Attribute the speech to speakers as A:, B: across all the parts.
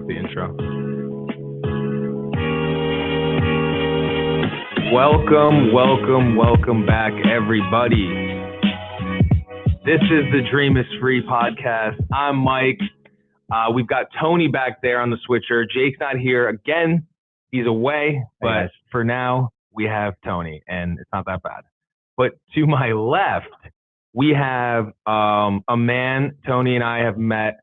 A: the intro. Welcome back, everybody. This is the Dream is Free podcast. I'm Mike. We've got Tony back there on the switcher. Jake's not here again. He's away, but for now we have Tony, and it's not that bad. But to my left, we have a man Tony and I have met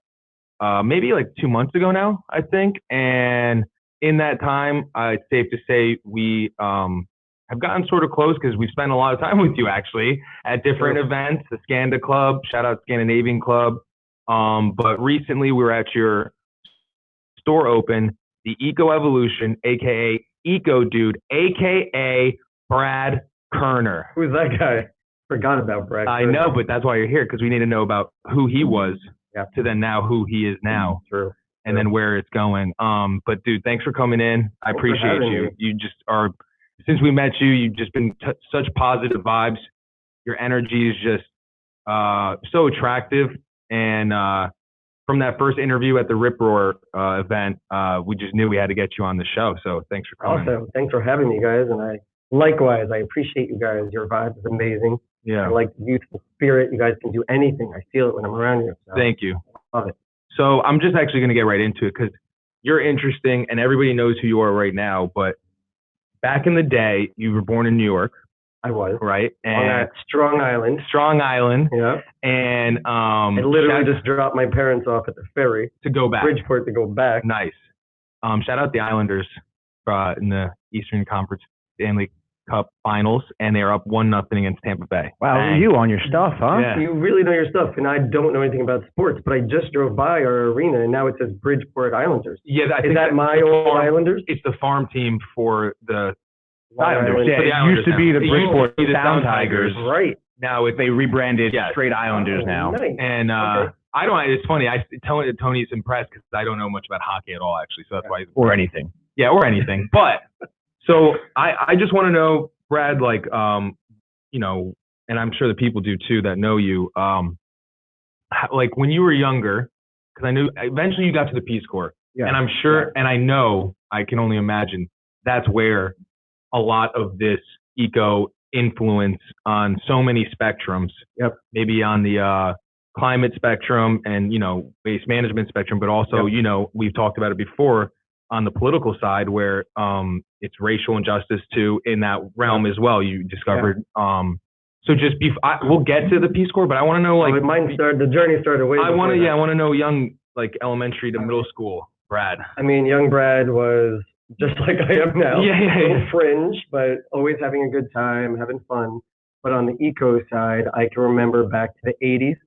A: maybe like 2 months ago now, I think. And in that time, it's safe to say we have gotten sort of close because we've spent a lot of time with you actually at different events, the Scanda Club, shout out Scandinavian Club. But recently we were at your store open, the Eco Evolution, aka Eco Dude, aka Brad Kerner.
B: Who's that guy? Forgot about Brad Kerner.
A: I know, but that's why you're here, because we need to know about who he was to then now who he is now.
B: True.
A: And then where it's going. But dude, thanks for coming in. I appreciate you. You just are, since we met you, you've just been such positive vibes. Your energy is just so attractive. And from that first interview at the Rip Roar event, we just knew we had to get you on the show. So thanks for coming.
B: Awesome. Thanks for having me, guys. And likewise, I appreciate you guys. Your vibe is amazing.
A: Yeah.
B: I like the youthful spirit. You guys can do anything. I feel it when I'm around you. So.
A: Thank you.
B: Love it.
A: So I'm just actually going to get right into it because you're interesting and everybody knows who you are right now. But back in the day, you were born in New York.
B: I was.
A: Right. And
B: on that Strong Island.
A: Yeah. And
B: I literally just dropped my parents off at the ferry.
A: To go back.
B: Bridgeport to go back.
A: Nice. Shout out the Islanders in the Eastern Conference Stanley Cup Finals, and they're up 1-0 against Tampa Bay.
C: Wow,
A: Bang.
C: you on your stuff, huh?
A: Yeah.
B: You really know your stuff, and I don't know anything about sports, but I just drove by our arena, and now it says Bridgeport Islanders.
A: Yeah, I think
B: is that my old Islanders?
A: It's the farm team for the
C: Islanders. Yeah, it used to be the Bridgeport Down Tigers.
B: Right.
C: Now they rebranded straight Islanders now.
B: Nice.
A: And
B: okay.
A: I don't. It's funny. Tony's impressed because I don't know much about hockey at all, actually. So that's why.
C: Or anything.
A: Yeah, or anything. But so I just want to know, Brad, like, you know, and I'm sure the people do too that know you, like when you were younger, because I knew eventually you got to the Peace Corps.
C: Yeah.
A: And I'm sure, and I know, I can only imagine that's where a lot of this eco influence on so many spectrums.
B: Yep. Maybe
A: on the climate spectrum and, you know, waste management spectrum, but also, you know, we've talked about it before on the political side where it's racial injustice too in that realm as well. You discovered. So just we'll get to the Peace Corps, but I want to know, like,
B: the journey started way.
A: I want to know young, like elementary to middle school Brad.
B: I mean, young Brad was just like I am now.
A: Yeah.
B: A little fringe, but always having a good time, having fun. But on the eco side, I can remember back to the 80s.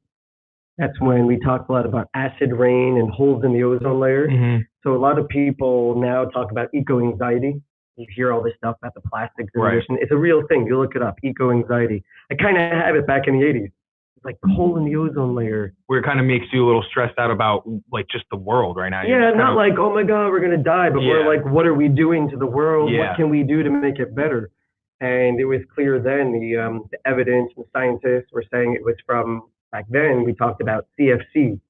B: That's when we talked a lot about acid rain and holes in the ozone layer.
A: Mm-hmm.
B: So a lot of people now talk about eco-anxiety. You hear all this stuff about the plastics emission. It's a real thing. You look it up, eco-anxiety. I kind of had it back in the 80s. It's like the hole in the ozone layer.
A: Where it kind of makes you a little stressed out about like just the world right now.
B: Yeah, not like, oh my God, we're going to die. But we're like, what are we doing to the world?
A: Yeah.
B: What can we do to make it better? And it was clear then, the evidence and scientists were saying it was from, back then, we talked about CFC,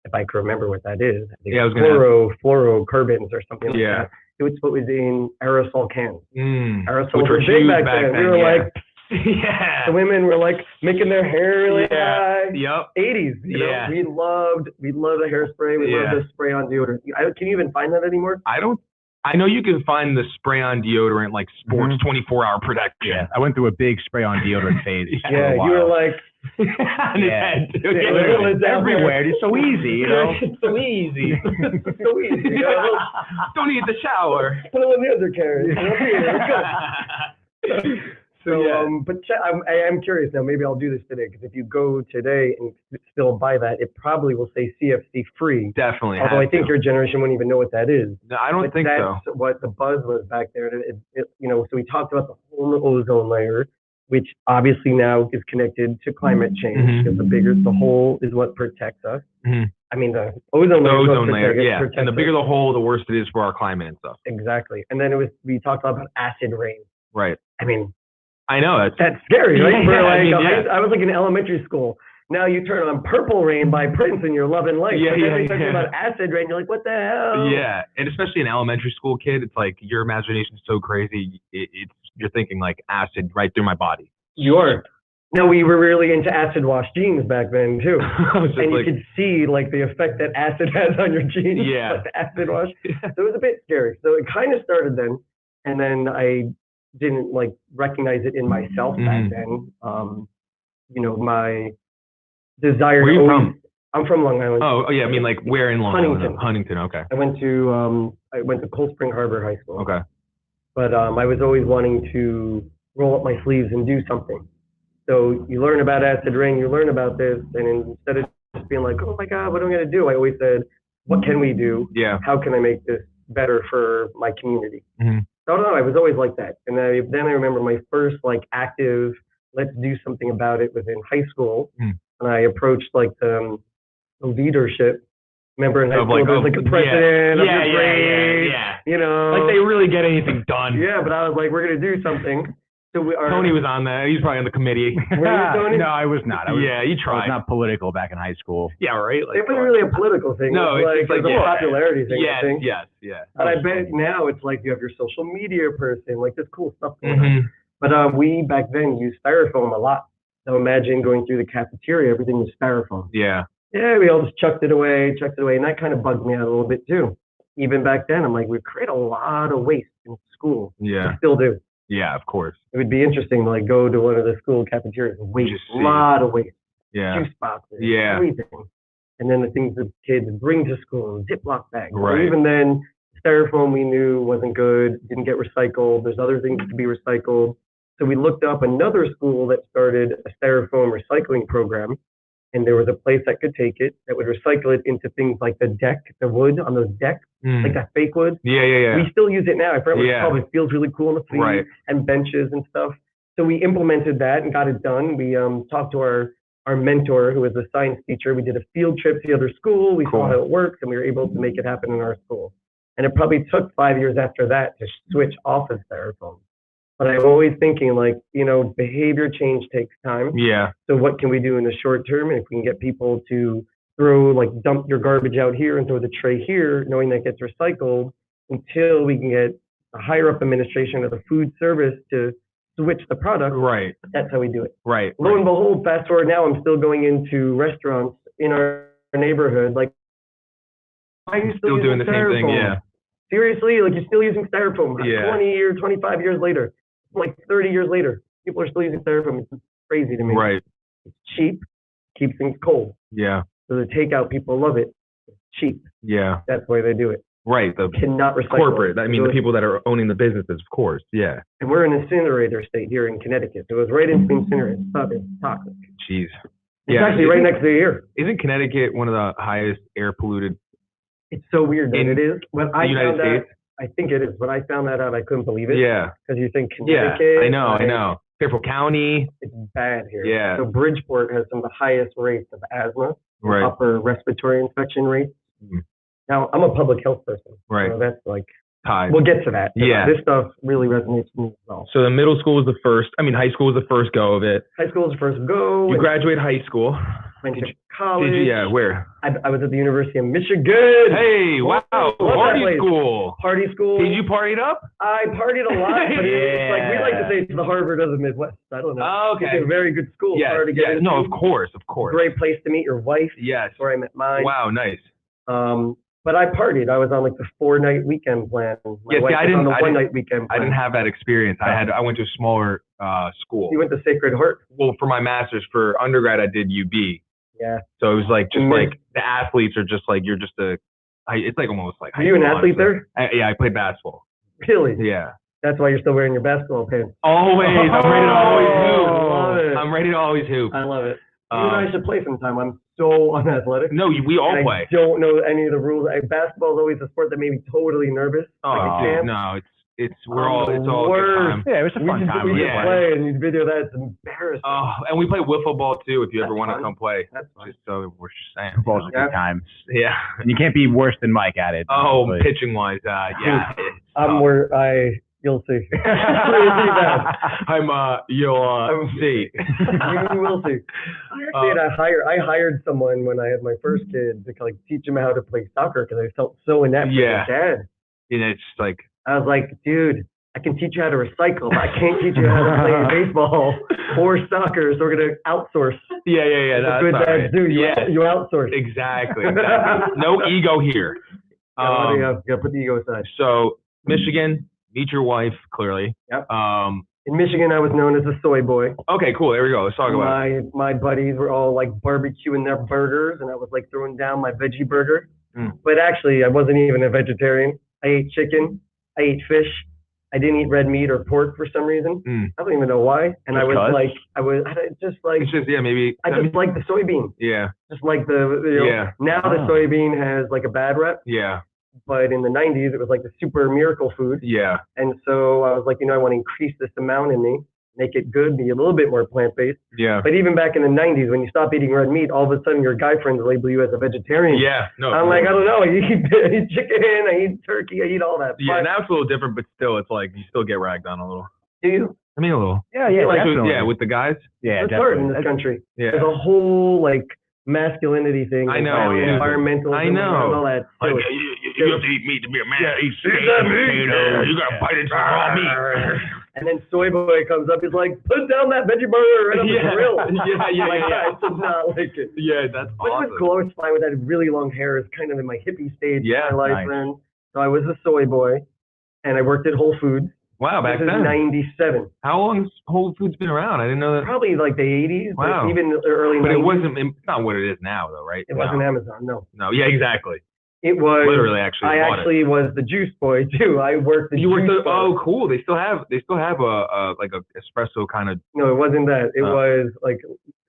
B: if I can remember what that is. I think fluorocarbons or something like that. It was what was in aerosol cans. Aerosol
A: which
B: were big back then. We were like, the women were like making their hair really high.
A: Yep.
B: 80s. You know, we loved the hairspray. We loved the spray on deodorant. Can you even find that anymore?
A: I know you can find the spray on deodorant like sports 24-hour protection.
C: Yeah. I went through a big spray on deodorant phase.
B: Yeah, you were like,
C: it's everywhere. It's so easy, you know.
A: It's so easy.
B: It's so easy. You know?
A: Don't need the shower.
B: Put it in the undercarriage. But I am curious now. Maybe I'll do this today because if you go today and still buy that, it probably will say CFC free.
A: Definitely.
B: Although I think your generation wouldn't even know what that is.
A: No, I don't think so.
B: That's what the buzz was back there. You know, so we talked about the whole ozone layer, which obviously now is connected to climate change because the hole is what protects us.
A: Mm-hmm.
B: I mean, the ozone layer.
A: Yeah. And the bigger the hole, the worse it is for our climate and stuff.
B: Exactly. And then we talked a lot about acid rain.
A: Right.
B: I mean,
A: I know
B: that's scary, right?
A: I was
B: like in elementary school. now you turn on Purple Rain by Prince and you're loving life.
A: Yeah,
B: but then they
A: yeah,
B: talk about Acid Rain, you're like, what the hell?
A: Yeah, and especially an elementary school kid, it's like your imagination's so crazy. You're thinking like acid right through my body.
B: You are. Now, we were really into acid wash jeans back then too, and you could see like the effect that acid has on your jeans.
A: Yeah,
B: like the acid wash. So it was a bit scary. So it kind of started then, and then I didn't like recognize it in myself back then. You know, my desire.
A: Where are you from?
B: I'm from Long Island.
A: Oh yeah, I mean like where in Long Island? Huntington. Okay.
B: I went to Cold Spring Harbor High School.
A: Okay.
B: But I was always wanting to roll up my sleeves and do something. So you learn about acid rain, you learn about this, and instead of just being like, oh my God, what am I going to do? I always said, what can we do?
A: Yeah.
B: How can I make this better for my community?
A: Mm-hmm.
B: So I don't know, I was always like that. And then I remember my first like active, let's do something about it within high school. And I approached like the leadership. Remember in high school, there was like a president of your grade, you know.
C: Like they really get anything done.
B: Yeah, but I was like, we're going to do something. So
A: Tony was on that. He was probably on the committee.
B: Were you, Tony?
C: No, I was not.
A: You tried.
C: I was not political back in high school.
A: Yeah, right.
B: Like, it wasn't really a political thing.
A: No,
B: it's like a popularity thing.
A: Yes,
B: I think.
A: yes.
B: But I bet now it's like you have your social media person, like this cool stuff going on. But we back then used styrofoam a lot. So imagine going through the cafeteria, everything was styrofoam.
A: Yeah.
B: Yeah, we all just chucked it away, and that kind of bugged me out a little bit too. Even back then, I'm like, we create a lot of waste in school.
A: Yeah.
B: We still do.
A: Yeah, of course.
B: It would be interesting to like go to one of the school cafeterias and waste a lot of waste.
A: Yeah.
B: Juice boxes.
A: Yeah.
B: Everything. And then the things that kids bring to school, Ziploc bags.
A: Right.
B: And even then, styrofoam we knew wasn't good, didn't get recycled. There's other things that could be recycled. So we looked up another school that started a styrofoam recycling program. And there was a place that could take it, that would recycle it into things like the deck, the wood on those decks, like that fake wood.
A: Yeah.
B: We still use it now. I forgot what it's called. It feels really cool on the feet and benches and stuff. So we implemented that and got it done. We talked to our mentor, who was a science teacher. We did a field trip to the other school. We saw how it works, and we were able to make it happen in our school. And it probably took 5 years after that to switch off of styrofoam. But I'm always thinking like, you know, behavior change takes time.
A: Yeah.
B: So what can we do in the short term? And if we can get people to dump your garbage out here and throw the tray here, knowing that gets recycled, until we can get a higher up administration of the food service to switch the product.
A: Right.
B: That's how we do it.
A: Right.
B: Lo and behold, fast forward now, I'm still going into restaurants in our neighborhood. Like, why are you still
A: doing the same thing? Yeah.
B: Seriously, like you're still using styrofoam 20 or 25 years later. Like 30 years later, people are still using styrofoam. It's crazy to me.
A: Right.
B: It's cheap, keeps things cold.
A: Yeah.
B: So the takeout people love it. It's cheap.
A: Yeah.
B: That's the way they do it.
A: Right. The
B: cannot recycle
A: corporate.
B: it.
A: I mean, the people that are owning the businesses, of course. Yeah.
B: And we're an incinerator state here in Connecticut. So it was right into the incinerator. It's toxic.
A: Jeez.
B: It's actually right next to the air.
A: Isn't Connecticut one of the highest air polluted?
B: It's so weird that it is. When I
A: United States?
B: I think it is. When I found that out, I couldn't believe it.
A: Yeah.
B: Because you think Connecticut.
A: Yeah, I know. Fairfield County.
B: It's bad here.
A: Yeah.
B: So Bridgeport has some of the highest rates of asthma, upper respiratory infection rates. Now, I'm a public health person.
A: Right.
B: So that's like,
A: tied.
B: We'll get to that.
A: Yeah.
B: This stuff really resonates with me as well.
A: So the middle school was the first, high school was the first go of it.
B: High school was the first go.
A: You graduated high school.
B: Went to college.
A: Did you? Yeah, where?
B: I was at the University of Michigan.
A: Hey, wow. Party school.
B: Party school.
A: Did you party it up?
B: I partied a lot, but it's like we like to say it's the Harvard of the Midwest. I don't know.
A: Oh, okay.
B: It's a very good school.
A: Yeah, no, of course.
B: Great place to meet your wife.
A: Yes.
B: That's where I met mine.
A: Wow, nice.
B: But I partied. I was on like the 4-night weekend plan. My wife was on the 1-night weekend plan.
A: I didn't have that experience. I went to a smaller school.
B: You went to Sacred Heart?
A: Well, for my master's, for undergrad, I did UB.
B: Yeah.
A: So it was like like the athletes are just like you're just it's like almost like.
B: Are you an athlete there?
A: Yeah, I played basketball.
B: Really?
A: Yeah.
B: That's why you're still wearing your basketball pants.
A: Always. I'm ready to always hoop. I'm ready to always hoop.
B: I love it. You and I should play sometime. I'm so unathletic.
A: No, we all play.
B: I don't know any of the rules. Basketball is always a sport that made me totally nervous.
A: Oh, no, it's all a good time.
C: Yeah, it was a fun time.
B: We just play and you video that. It's embarrassing.
A: Oh, and we play wiffle ball too. If you ever want to come play,
B: that's fun.
A: Just so we're saying.
C: Football's a good time.
A: Yeah,
C: and you can't be worse than Mike at it.
A: Oh, pitching wise, yeah.
B: You'll see.
A: You'll see.
B: You will see. I hired someone when I had my first kid to like teach him how to play soccer because I felt so inept as a dad.
A: And it's like
B: I was like, dude, I can teach you how to recycle, but I can't teach you how to play baseball or soccer. So we're gonna outsource.
A: Yeah.
B: That's good dads do. You outsource.
A: Exactly. No ego here.
B: Gotta put the ego aside.
A: So Michigan, meet your wife, clearly.
B: Yep. In Michigan, I was known as a soy boy.
A: Okay, cool. There we go. Let's talk about it.
B: My buddies were all like barbecuing their burgers, and I was like throwing down my veggie burger. But actually, I wasn't even a vegetarian. I ate chicken. I ate fish. I didn't eat red meat or pork for some reason. I don't even know why. And I just like the soybean.
A: Yeah.
B: Just like now the soybean has like a bad rep.
A: Yeah.
B: But in the 90s, it was like the super miracle food.
A: Yeah.
B: And so I was like, I want to increase this amount in me, make it good, be a little bit more plant-based.
A: Yeah.
B: But even back in the 90s, when you stop eating red meat, all of a sudden your guy friends label you as a vegetarian.
A: Yeah. No.
B: I'm like, I don't know. I eat chicken, I eat turkey, I eat all that.
A: Yeah, now it's a little different, but still, it's like you still get ragged on a little.
B: Do you?
A: I mean, a little.
B: Yeah,
A: with the guys.
B: Yeah, it's hard in this country.
A: Yeah.
B: There's a whole masculinity thing.
A: I know. Yeah.
B: Environmental.
A: I know.
B: All that.
A: Like, you have to eat meat to be a man. Eat steak, potatoes. You got to bite into raw meat.
B: And then soy boy comes up. He's like, put down that veggie burger right on the grill.
A: Yeah.
B: I did not like it.
A: Yeah, that's awesome.
B: But it was cool. I was fine with that. Really long hair is kind of in my hippie stage of my life then. So I was a soy boy, and I worked at Whole Foods.
A: Wow, back then.
B: 97.
A: How long has Whole Foods been around? I didn't know that.
B: Probably like the 80s,
A: wow.
B: Even the early 90s.
A: But it's not what it is now, though, right?
B: It wasn't Amazon, no.
A: No, yeah, exactly.
B: It was
A: literally actually.
B: I actually was the juice boy too. I worked the juice bar.
A: Oh, cool. They still have a like a espresso kind of.
B: No, it wasn't that. It was like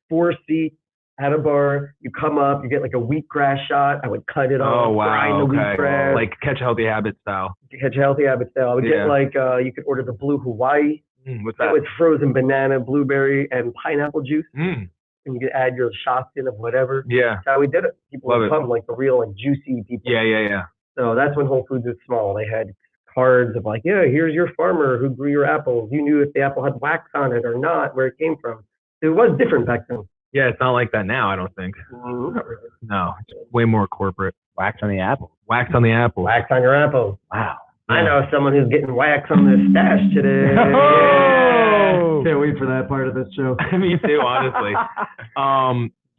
B: 4 seats at a bar. You come up, you get like a wheatgrass shot. I would cut it off, grind the wheatgrass.
A: Like Catch a Healthy Habit style.
B: Catch a Healthy Habit style. I would get like you could order the Blue Hawaii.
A: What's that?
B: With frozen banana, blueberry, and pineapple juice. And you could add your shots in of whatever.
A: Yeah.
B: That's how we did it. People would come, like the real, like juicy people.
A: Yeah.
B: So that's when Whole Foods was small. They had cards of like, here's your farmer who grew your apples. You knew if the apple had wax on it or not, where it came from. It was different back then.
A: Yeah, it's not like that now, I don't think.
B: Not really.
A: No, it's way more corporate.
C: Wax on the apple.
A: Wax on the apple.
B: Wax on your apple.
C: Wow.
B: I know someone who's getting wax on their stash today.
C: Oh!
B: Can't wait for that part of this show.
A: Me too, honestly.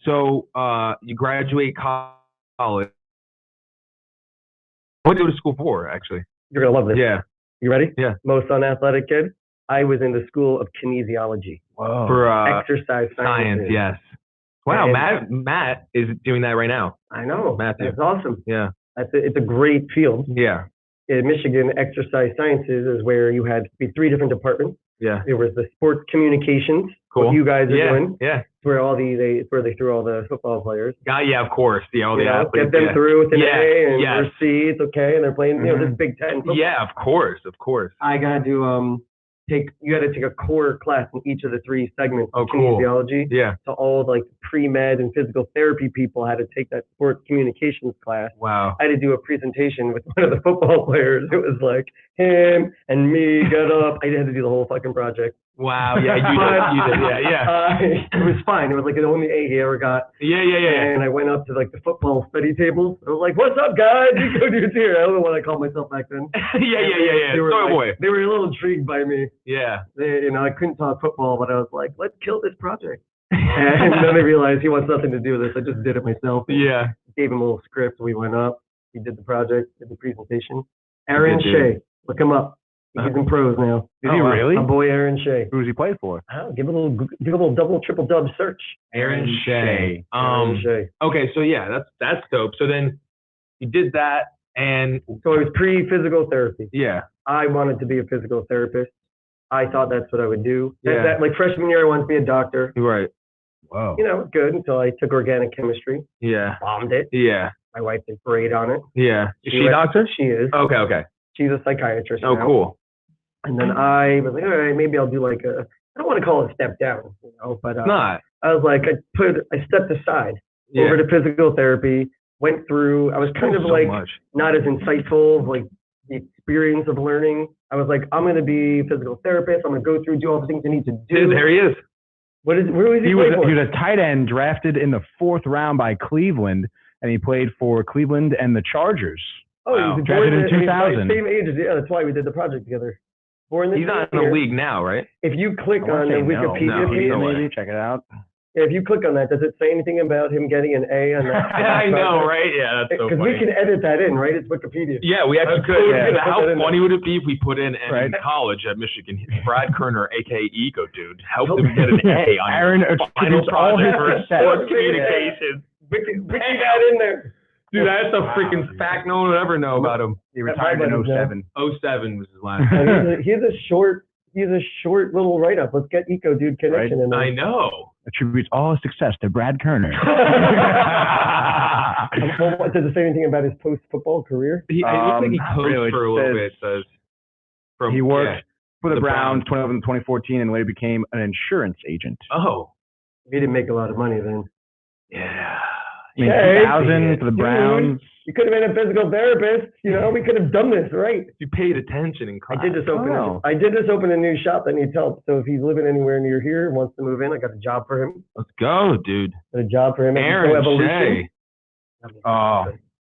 A: So you graduate college. What did you go to school for, actually?
B: You're going to love this.
A: Yeah.
B: You ready?
A: Yeah.
B: Most unathletic kid. I was in the school of kinesiology.
A: Whoa. For
B: exercise science.
A: Yes. Wow, Matt is doing that right now.
B: I know.
A: Matthew.
B: That's awesome.
A: Yeah.
B: It's a great field.
A: Yeah.
B: In Michigan, exercise sciences is where you had 3 different departments.
A: Yeah.
B: There was the sports communications.
A: Cool.
B: What you guys are doing.
A: Yeah.
B: Where where they threw all the football players.
A: Yeah, of course. All the athletes.
B: Get them through with an A and their C. It's okay, and they're playing. This Big Ten football.
A: Yeah, of course.
B: I got to you had to take a core class in each of the 3 segments of kinesiology.
A: Yeah.
B: So all like pre-med and physical therapy people had to take that sports communications class.
A: Wow.
B: I had to do a presentation with one of the football players. It was like him and me got up. I had to do the whole fucking project.
A: Wow. Yeah, you did. Yeah.
B: It was fine. It was like the only A he ever got.
A: Yeah.
B: And I went up to like the football study tables. I was like, "What's up, guys? You go do it here." I don't know what I called myself back then.
A: Yeah.
B: They were a little intrigued by me.
A: Yeah.
B: I couldn't talk football, but I was like, "Let's kill this project." And then they realized he wants nothing to do with this. I just did it myself.
A: Yeah.
B: Gave him a little script. We went up. He did the project. Did the presentation. Aaron Shea. Look him up. He's in pros now.
C: Did he really?
B: My boy Aaron Shea.
C: Who does he play for?
B: Give a little double, triple dub search.
A: Aaron Shea.
B: Aaron Shea.
A: Okay, so yeah, that's dope. So then you did that, and
B: so it was pre-physical therapy.
A: Yeah.
B: I wanted to be a physical therapist. I thought that's what I would do.
A: Yeah.
B: Like freshman year, I wanted to be a doctor.
A: Right.
C: Wow.
B: Good until I took organic chemistry.
A: Yeah.
B: Bombed it.
A: Yeah.
B: My wife did great on it.
A: Yeah. Is she a doctor?
B: She is.
A: Okay.
B: She's a psychiatrist.
A: Oh,
B: now.
A: Cool.
B: And then I was like, all right, maybe I'll do like I don't want to call it a step down, but
A: not.
B: I was like, I stepped aside over to physical therapy, went through, I was kind of like not as insightful, like the experience of learning. I was like, I'm going to be a physical therapist. I'm going to go through, do all the things I need to do.
A: Dude, there he is.
B: Where was he?
C: He was a tight end drafted in the 4th round by Cleveland, and he played for Cleveland and the Chargers.
B: Oh, wow. He was
C: drafted in 2000.
B: Same age. Yeah, that's why we did the project together.
A: He's not in the league now, right?
B: If you click on the Wikipedia page,
C: maybe check it out.
B: If you click on that, does it say anything about him getting an A on that?
A: I know, right? Yeah, that's so funny.
B: Because we can edit that in, right? It's Wikipedia.
A: Yeah, we actually could. Yeah. How funny would it be if we put in college at Michigan, Brad Kerner, a.k.a. Eco Dude, helped him get an A on
C: Aaron
A: final project for sports communications.
B: Wiki that in there.
A: Dude, that's a freaking fact no one would ever know about him.
C: He retired in 07.
A: 07 was his last name.
B: He's a short little write-up. Let's get Eco Dude connection in there.
A: I know.
C: Attributes all his success to Brad Kerner.
B: Well, does it say anything about his post-football career?
A: It looks like he coached for a little bit.
C: He worked for the Browns 2011 to 2014 and later became an insurance agent.
A: Oh.
B: He didn't make a lot of money then.
A: Yeah.
C: In 2000 for the Browns.
B: You could have been a physical therapist. You know, we could have done this, right?
A: You paid attention in class.
B: I did just open a new shop that needs help. So if he's living anywhere near here and wants to move in, I got a job for him.
A: Let's go, dude.
B: Got a job for him.
A: Aaron Shea.
C: Oh,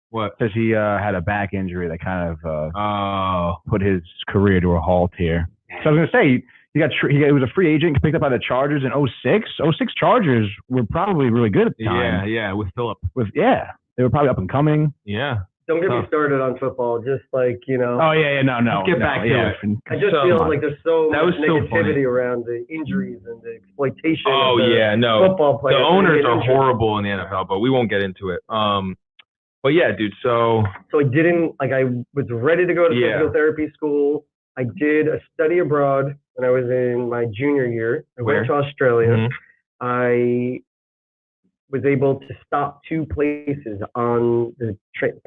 C: what? Because he had a back injury that kind of put his career to a halt here. So I was gonna say he was a free agent picked up by the Chargers in 06. 06 Chargers were probably really good at the time.
A: Yeah, with Phillip.
C: They were probably up and coming.
A: Yeah.
B: Don't get me started on football. Just like, you know.
C: Oh, yeah, no.
A: Let's get back to it.
B: I just feel like there's so much negativity around the injuries and the exploitation of football players.
A: The owners are horrible in the NFL, but we won't get into it. But yeah, dude, so
B: I was ready to go to physical therapy school. I did a study abroad when I was in my junior year. I went to Australia. Mm-hmm. I was able to stop 2 places on the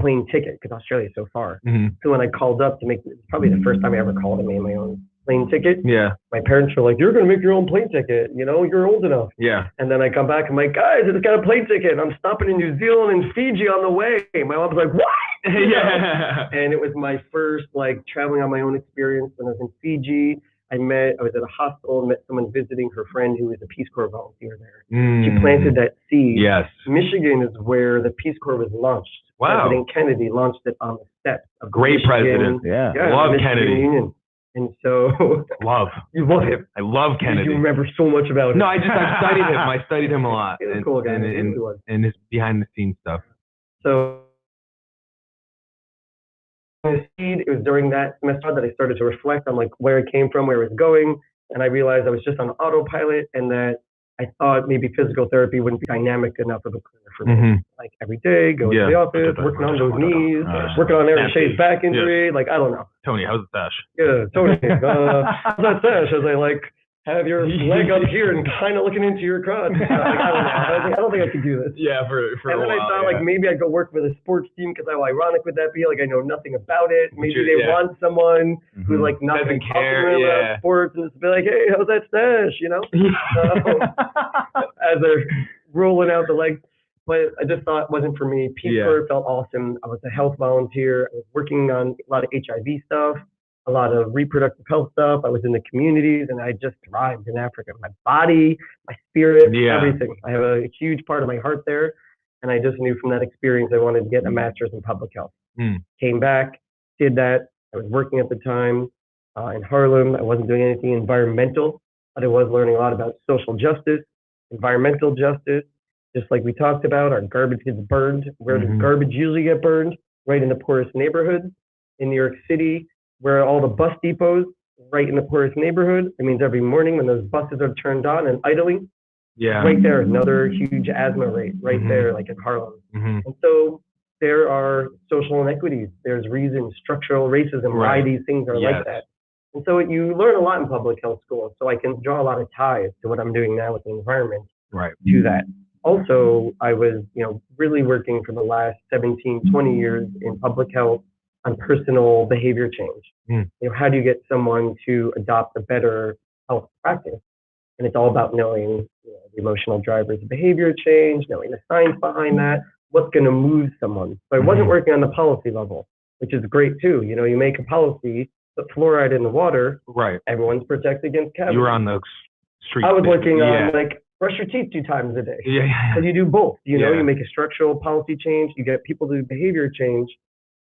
B: plane ticket because Australia is so far. Mm-hmm. So when I called up to make, it's probably the first time I ever called to make my own plane ticket.
A: Yeah.
B: My parents were like, "You're going to make your own plane ticket. You know, you're old enough."
A: Yeah.
B: And then I come back, I'm like, "Guys, I just got a plane ticket. I'm stopping in New Zealand and Fiji on the way." My mom was like, "What?"
A: Yeah.
B: And it was my first traveling on my own experience when I was in Fiji. I was at a hospital and met someone visiting her friend who was a Peace Corps volunteer there. She planted that seed.
A: Yes.
B: Michigan is where the Peace Corps was launched.
A: Wow.
B: President Kennedy launched it on the steps of
A: Great
B: Michigan.
A: president. Yeah. Love Kennedy.
B: Union. And so
A: you love him. I love Kennedy.
B: You remember so much about him.
A: No, I studied him. I studied him a lot.
B: He was a cool guy.
A: And his behind the scenes stuff.
B: So it was during that semester that I started to reflect on where I came from, where I was going, and I realized I was just on autopilot, and that I thought maybe physical therapy wouldn't be dynamic enough of a career for me. Mm-hmm. Like every day, going to the office, working on those knees, working on Aaron Shea's back injury. I don't know.
A: Tony, how's the stash?
B: Yeah, Tony, how's that stash? As I have your leg up here and kind of looking into your crotch. I don't think I could do this.
A: Yeah, for
B: and
A: a while.
B: And then I thought maybe I'd go work with a sports team because how ironic would that be? I know nothing about it. Maybe they want someone who's not
A: doesn't care
B: about sports and just be like, "Hey, how's that stash?" As they're rolling out the legs. But I just thought it wasn't for me. Peace Corps felt awesome. I was a health volunteer. I was working on a lot of HIV stuff, a lot of reproductive health stuff. I was in the communities, and I just thrived in Africa. My body, my spirit, everything. I have a huge part of my heart there, and I just knew from that experience I wanted to get a master's in public health. Came back, did that. I was working at the time in Harlem. I wasn't doing anything environmental, but I was learning a lot about social justice, environmental justice. Just like we talked about, our garbage gets burned. Where does garbage usually get burned? Right in the poorest neighborhoods. In New York City, where all the bus depots, right in the poorest neighborhood. It means every morning when those buses are turned on and idling, right there, another huge asthma rate right there, in Harlem. And so there are social inequities. There's reasons, structural racism, why these things are like that. And so you learn a lot in public health school. So I can draw a lot of ties to what I'm doing now with the environment to that. Also, I was, really working for the last 17, 20 years in public health on personal behavior change. How do you get someone to adopt a better health practice? And it's all about knowing the emotional drivers of behavior change, knowing the science behind that, what's going to move someone. So I wasn't working on the policy level. which is great too. You know, you make a policy, put fluoride in the water.
A: Right.
B: Everyone's protected against cavities.
A: You were on the street.
B: I was working on like brush your teeth 2 times a day.
A: Yeah.
B: But you do both. You know, you make a structural policy change, you get people to do behavior change.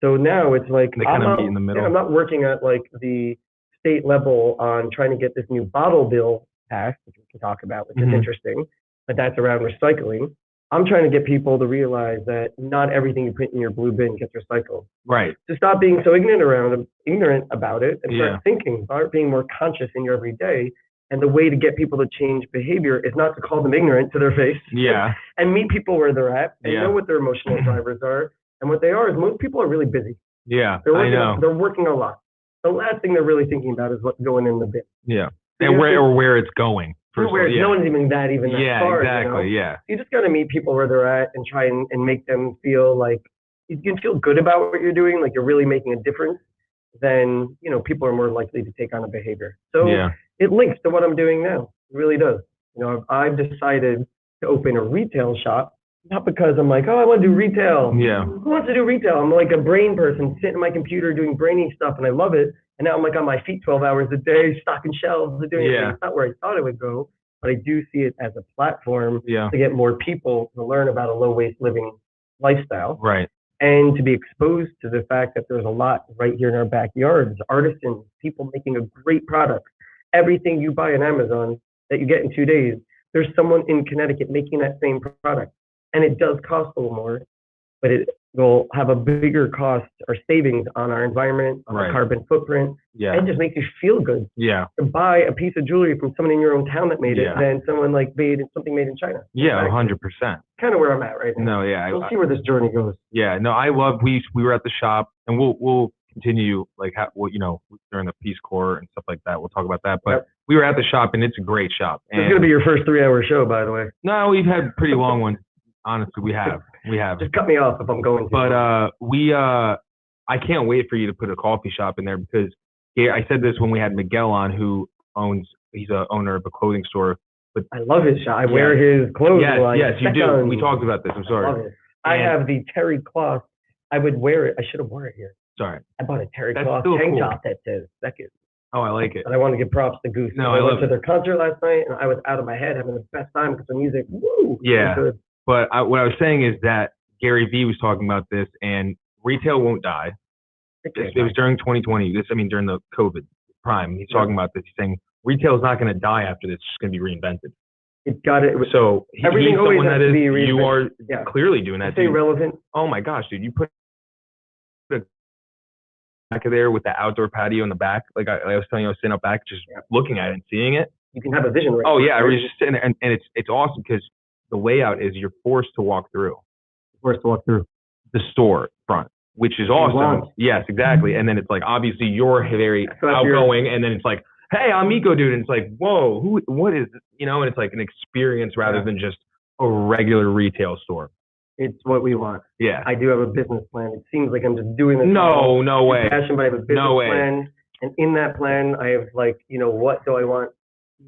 B: So now it's like
A: they kind of meet in the middle.
B: I'm not working at like the state level on trying to get this new bottle bill passed, which we can talk about, which is interesting, but that's around recycling. I'm trying to get people to realize that not everything you put in your blue bin gets recycled.
A: Right.
B: To stop being so ignorant about it and start thinking, start being more conscious in your everyday. And the way to get people to change behavior is not to call them ignorant to their face.
A: Yeah.
B: And meet people where they're at and know what their emotional drivers are. And what they are is most people are really busy.
A: Yeah,
B: I know. They're working a lot. The last thing they're really thinking about is what's going in the bin.
A: Yeah. So and where it's going.
B: No one's even that far.
A: Exactly.
B: You know? You just got to meet people where they're at and try and make them feel like you can feel good about what you're doing, like you're really making a difference. Then, you know, people are more likely to take on a behavior. So it links to what I'm doing now. It really does. You know, I've decided to open a retail shop, not because I'm like, oh, I want to do retail.
A: Yeah.
B: Who wants to do retail? I'm like a brain person sitting at my computer doing brainy stuff and I love it. And now I'm like on my feet 12 hours a day, stocking shelves and doing it. It's not where I thought it would go, but I do see it as a platform to get more people to learn about a low waste living lifestyle.
A: Right.
B: And to be exposed to the fact that there's a lot right here in our backyards, artisans, people making a great product. Everything you buy on Amazon that you get in 2 days, there's someone in Connecticut making that same product. And it does cost a little more, but it will have a bigger cost or savings on our environment, on our carbon footprint. And it just makes you feel good to buy a piece of jewelry from someone in your own town that made it than someone like something made in China.
A: Yeah, 100%.
B: Kind of where I'm at right now.
A: No,
B: We'll see where this journey goes.
A: Yeah, no, I love, we were at the shop and we'll continue like, you know, during the Peace Corps and stuff like that. We'll talk about that. But we were at the shop and it's a great shop.
B: It's going to be your first 3-hour show, by the way.
A: No, we've had pretty long ones. Honestly, we have.
B: Just cut me off if I'm going to.
A: But I can't wait for you to put a coffee shop in there because I said this when we had Miguel on, he's a owner of a clothing store. But
B: I love his shop. I wear his clothes.
A: Yes, you do. We talked about this. I'm sorry.
B: I love it. I have the terry cloth. I would wear it. I should have worn it here.
A: Sorry.
B: I bought a terry cloth tank top that says second.
A: Oh, I like it.
B: And I want to give props to Goose.
A: No,
B: I went to their concert last night and I was out of my head having the best time because the music, woo.
A: Yeah. But what I was saying is that Gary Vee was talking about this, and retail won't die. It was during 2020. During the COVID prime. He's talking about this. He's saying retail is not going to die after this. It's just going to be reinvented.
B: It got it.
A: So
B: everything always has to be reinvented.
A: You are clearly doing that.
B: Stay relevant.
A: Oh my gosh, dude! You put a back of there with the outdoor patio in the back. Like I was telling you, I was sitting up back, just looking at it and seeing it.
B: You can have a vision.
A: Oh yeah, I was just sitting there, and it's awesome because the layout is you're forced to walk through. The store front, which is awesome. Yes, exactly. And then it's like, obviously you're very outgoing, and then it's like, hey, I'm Eco Dude. And it's like, whoa, what is this? You know, and it's like an experience rather than just a regular retail store.
B: It's what we want.
A: Yeah.
B: I do have a business plan. It seems like I'm just doing this.
A: No way.
B: Passion, but I have a business plan. And in that plan, I have like, you know, what do I want?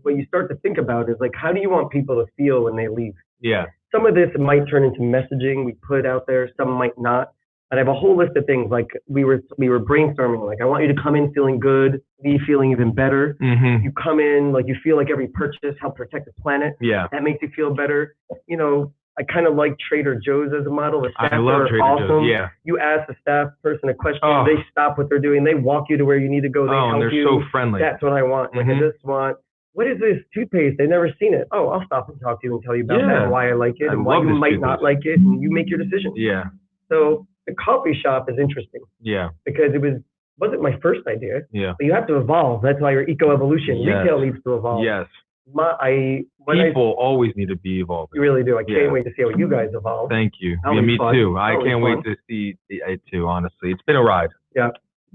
B: What you start to think about is like, how do you want people to feel when they leave?
A: Yeah.
B: Some of this might turn into messaging we put out there. Some might not. But I have a whole list of things. Like we were brainstorming. Like I want you to come in feeling good, me feeling even better.
A: Mm-hmm.
B: You come in like you feel like every purchase helped protect the planet.
A: Yeah.
B: That makes you feel better. You know, I kind of like Trader Joe's as a model. The staff
A: I love
B: are
A: Trader
B: awesome.
A: Joe's. Yeah.
B: You ask the staff person a question, they stop what they're doing, they walk you to where you need to go. They help
A: and they're
B: you.
A: so friendly.
B: That's what I want. Like I just want. What is this toothpaste? They've never seen it. Oh, I'll stop and talk to you and tell you about that and why I like it and why you might not like it, and you make your decision.
A: Yeah.
B: So the coffee shop is interesting.
A: Yeah.
B: Because it wasn't my first idea.
A: Yeah.
B: But you have to evolve. That's why your eco-evolution.
A: Yes.
B: Retail needs to evolve.
A: Yes.
B: People
A: always need to be evolving.
B: You really do. I can't wait to see how you guys evolve.
A: Thank you. Yeah, me too. I can't wait to see it too, honestly. It's been a ride.
B: Yeah.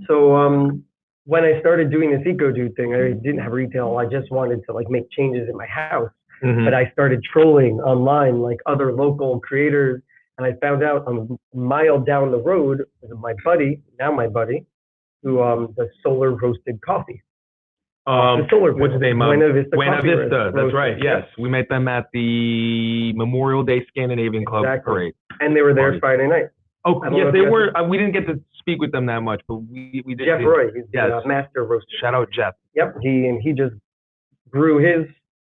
B: So when I started doing this Eco Dude thing, I didn't have retail. I just wanted to like make changes in my house. Mm-hmm. But I started trolling online like other local creators, and I found out a mile down the road, my buddy, who does solar roasted coffee.
A: What's his name?
B: Buena Vista.
A: That's right. Yes, we met them at the Memorial Day Scandinavian Club parade.
B: And they were there Friday night.
A: Oh, yes, they were. We didn't get to speak with them that much, but we did.
B: Jeff Roy, he's the master roaster.
A: Shout out Jeff.
B: Yep, he just grew his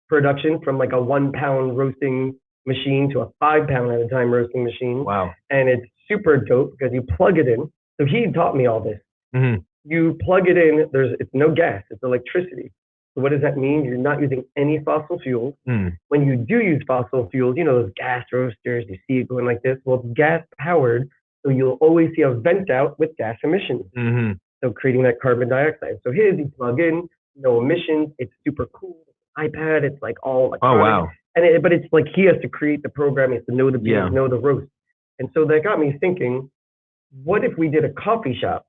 B: production from like a 1 pound roasting machine to a 5 pound at a time roasting machine.
A: Wow.
B: And it's super dope because you plug it in. So he taught me all this.
A: Mm-hmm.
B: You plug it in, it's no gas, it's electricity. So what does that mean? You're not using any fossil fuels. When you do use fossil fuels, those gas roasters, you see it going like this. Well, it's gas powered, so you'll always see a vent out with gas emissions.
A: Mm-hmm.
B: So creating that carbon dioxide. So his, you plug in, no emissions. It's super cool. iPad, it's like all electronic.
A: Oh, wow.
B: But it's like he has to create the program. He has to know the beans, know the roast. And so that got me thinking, what if we did a coffee shop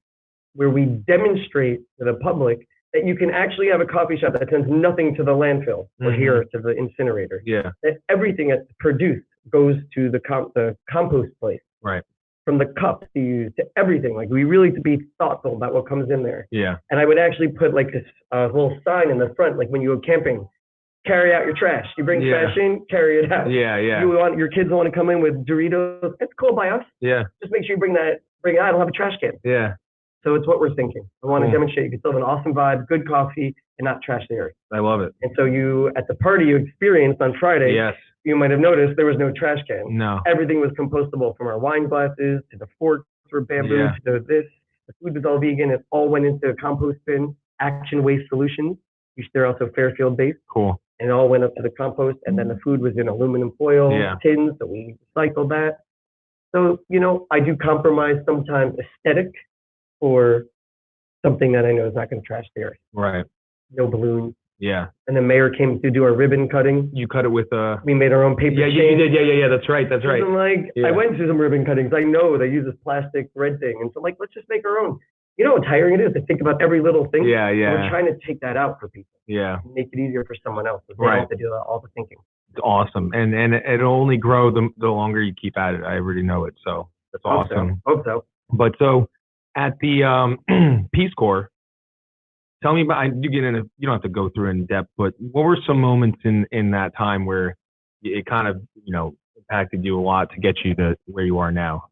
B: where we demonstrate to the public that you can actually have a coffee shop that sends nothing to the landfill or here to the incinerator.
A: Yeah.
B: That everything that's produced goes to the compost place.
A: Right.
B: From the cups you use to everything. Like we really have to be thoughtful about what comes in there.
A: Yeah.
B: And I would actually put like this little sign in the front, like when you go camping, carry out your trash. You bring trash in, carry it out.
A: Yeah, yeah.
B: You want your kids want to come in with Doritos. It's cool by us.
A: Yeah.
B: Just make sure you bring it. I don't have a trash can.
A: Yeah.
B: So it's what we're thinking. I want to demonstrate you can still have an awesome vibe, good coffee, and not trash the earth.
A: I love it.
B: And so at the party you experienced on Friday, you might have noticed there was no trash can.
A: No.
B: Everything was compostable, from our wine glasses to the forks were bamboo to this. The food was all vegan. It all went into a compost bin, Action Waste Solutions. They're also Fairfield based.
A: Cool.
B: And it all went up to the compost. And then the food was in aluminum foil tins, so we recycled that. So, I do compromise sometimes aesthetic for something that I know is not going to trash the earth.
A: Right.
B: No balloons.
A: Yeah.
B: And the mayor came to do our ribbon cutting.
A: You cut it with
B: We made our own paper chain.
A: You did. Yeah. That's right.
B: I went to some ribbon cuttings. I know they use this plastic red thing. And so I'm like, let's just make our own. You know how tiring it is to think about every little thing?
A: Yeah.
B: We're trying to take that out for people.
A: Yeah.
B: Make it easier for someone else. So they don't have to do all the thinking.
A: It's awesome. And it'll only grow the longer you keep at it. I already know it. So that's awesome.
B: Hope so.
A: But so at the Peace Corps, tell me about, you don't have to go through in depth, but what were some moments in that time where it kind of, impacted you a lot to get you to where you are now?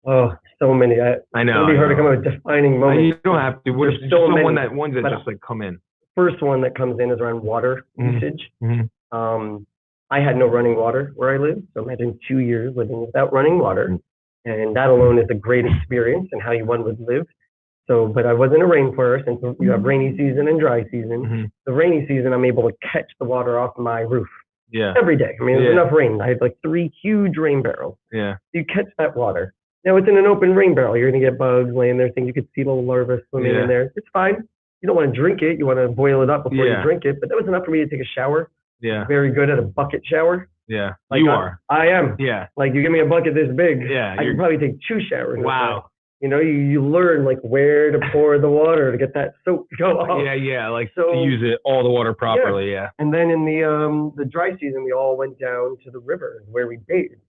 B: Oh, so many.
A: I know.
B: It'd be hard to come up with defining moments.
A: You don't have to. There's so many ones that just like come in.
B: First one that comes in is around water usage.
A: Mm-hmm.
B: I had no running water where I live, so imagine 2 years living without running water. And that alone is a great experience and how one would live. So, but I was in a rainforest, and so you have rainy season and dry season.
A: Mm-hmm.
B: The rainy season, I'm able to catch the water off my roof every day. I mean, there's enough rain. I had like 3 huge rain barrels.
A: Yeah.
B: You catch that water. Now it's in an open rain barrel. You're going to get bugs laying there, things. You could see little larvae swimming in there. It's fine. You don't want to drink it. You want to boil it up before you drink it. But that was enough for me to take a shower.
A: Yeah.
B: Very good at a bucket shower.
A: Yeah.
B: Like
A: you are.
B: I am.
A: Yeah.
B: Like you give me a bucket this big.
A: Yeah.
B: I could probably take 2 showers.
A: Wow.
B: You learn like where to pour the water to get that soap to go off.
A: Yeah. Like to use all the water properly. Yeah.
B: And then in the dry season, we all went down to the river where we bathed.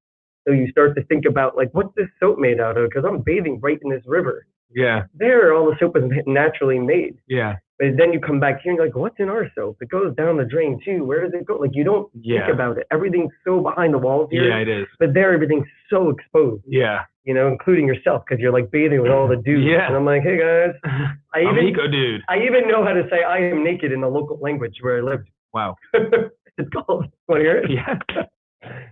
B: So you start to think about like, what's this soap made out of? Because I'm bathing right in this river.
A: Yeah.
B: There, all the soap is naturally made.
A: Yeah.
B: But then you come back here and you're like, what's in our soap? It goes down the drain too. Where does it go? Like you don't think about it. Everything's so behind the walls here.
A: Yeah, it is.
B: But there, everything's so exposed.
A: Yeah.
B: Including yourself, because you're like bathing with all the dudes.
A: Yeah.
B: And I'm like, hey guys.
A: I'm Eco Dude.
B: I even know how to say I am naked in the local language where I lived.
A: Wow.
B: It's called, want to hear it?
A: Yeah.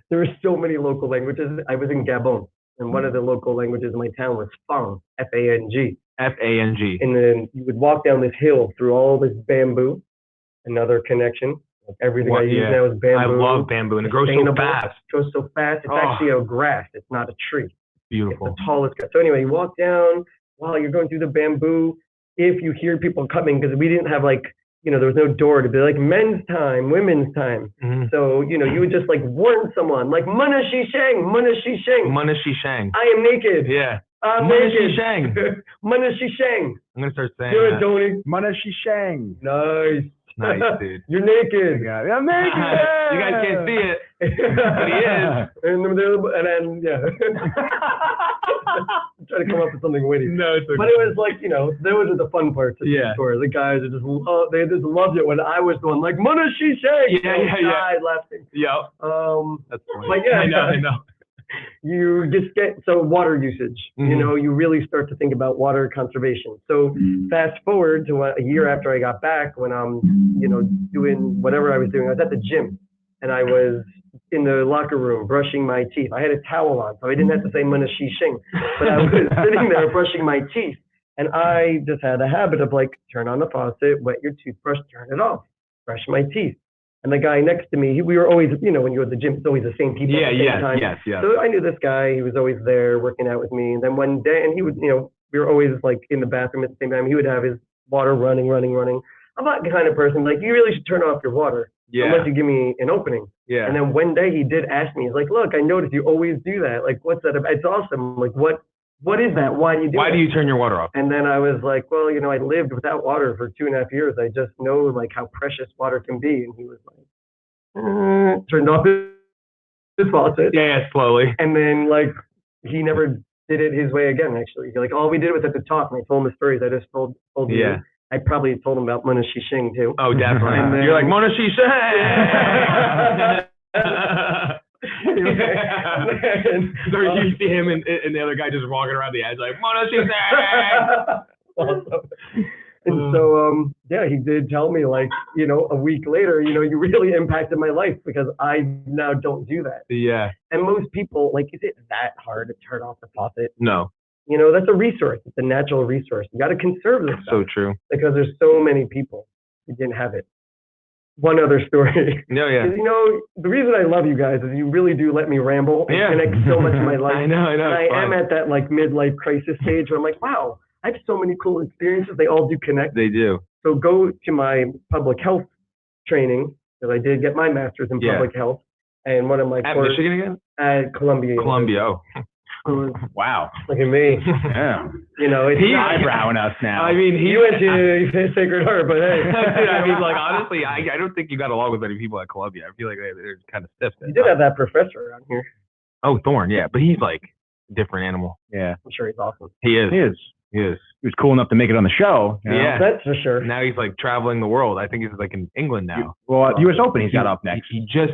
B: There were so many local languages. I was in Gabon, and one of the local languages in my town was Fang, F-A-N-G.
A: F-A-N-G.
B: And then you would walk down this hill through all this bamboo. Another connection. Like everything I use now is bamboo.
A: I love bamboo, and it grows so fast.
B: It grows so fast. It's actually a grass. It's not a tree.
A: Beautiful.
B: It's the tallest grass. So anyway, you walk down while you're going through the bamboo. If you hear people coming, because we didn't have there was no door to be like men's time, women's time.
A: Mm-hmm.
B: So, you would just like warn someone like, Mana Shi Shang, Mana Shi Shang.
A: Mana Shi Shang.
B: I am naked.
A: Yeah.
B: I'm
A: Mana
B: naked.
A: Shi Shang.
B: Mana Shi Shang.
A: I'm going to start saying
B: Do it,
A: that.
B: Tony.
C: Mana Shi Shang.
B: Nice.
A: Nice, dude.
B: You're naked.
C: I'm naked.
A: You guys can't see it, but he is.
B: And then, I'm trying to come up with something witty.
A: No, it's okay.
B: But it was like, those are the fun parts of the story. The guys are they just loved it when I was going like, Mana Shi Shang.
A: Yeah.
B: Died laughing.
A: Yeah.
B: That's
A: funny.
B: But yeah.
A: I know.
B: you just get, so water usage,
A: Mm-hmm.
B: you really start to think about water conservation. So fast forward to a year after I got back, when I'm, doing whatever I was doing. I was at the gym and I was in the locker room brushing my teeth. I had a towel on, so I didn't have to say Muna Shi Shing, but I was sitting there brushing my teeth. And I just had a habit of like, turn on the faucet, wet your toothbrush, turn it off, brush my teeth. And the guy next to me, we were always, when you're at the gym, it's always the same people at the same time.
A: Yes.
B: So I knew this guy, he was always there working out with me. And then one day, and he would, we were always like in the bathroom at the same time. He would have his water running. I'm not the kind of person, like, you really should turn off your water unless you give me an opening.
A: Yeah.
B: And then one day he did ask me, he's like, look, I noticed you always do that. Like, what's that about? It's awesome. Like, what is that? Why do you do
A: Why
B: that?
A: do you turn your water off?
B: And then I was like, well, I lived without water for 2.5 years. I just know like how precious water can be. And he was like, turned off his faucet.
A: Yeah, slowly.
B: And then like he never did it his way again. Actually, like all we did was at the top. And I told him the stories I just told you.
A: Yeah.
B: I probably told him about Muna Shi Shing too.
A: Oh, definitely.
B: And then,
A: you're like Muna Shi Shing. So you see him and the other guy just walking around the edge like Mona Shing.
B: And so he did tell me like, a week later, you really impacted my life because I now don't do that.
A: Yeah.
B: And most people, like, is it that hard to turn off the faucet?
A: No.
B: That's a resource. It's a natural resource. You got to conserve this stuff.
A: So true.
B: Because there's so many people who didn't have it. One other story.
A: No, yeah.
B: The reason I love you guys is you really do let me ramble and connect so much of my life.
A: I know.
B: And I am at that like midlife crisis stage where I'm like, wow, I have so many cool experiences. They all do connect.
A: They do.
B: So go to my public health training, because I did get my master's in public health. And one of my
A: at Michigan again?
B: At Columbia.
A: Oh. Wow.
B: Look at me.
C: Yeah.
B: He's
C: eyebrowing us now.
A: I mean,
B: he went to Sacred Heart, but hey.
A: I mean, like, honestly, I don't think you got along with many people at Columbia. I feel like they're kind of stiff.
B: You did have that professor around here.
A: Oh, Thorne, yeah. But he's like a different animal.
C: Yeah.
B: I'm sure he's awesome.
A: He is. He was cool enough to make it on the show. Yeah.
B: That's for sure.
A: Now he's like traveling the world. I think he's like in England now.
C: Well, US Open he's got up next.
A: He just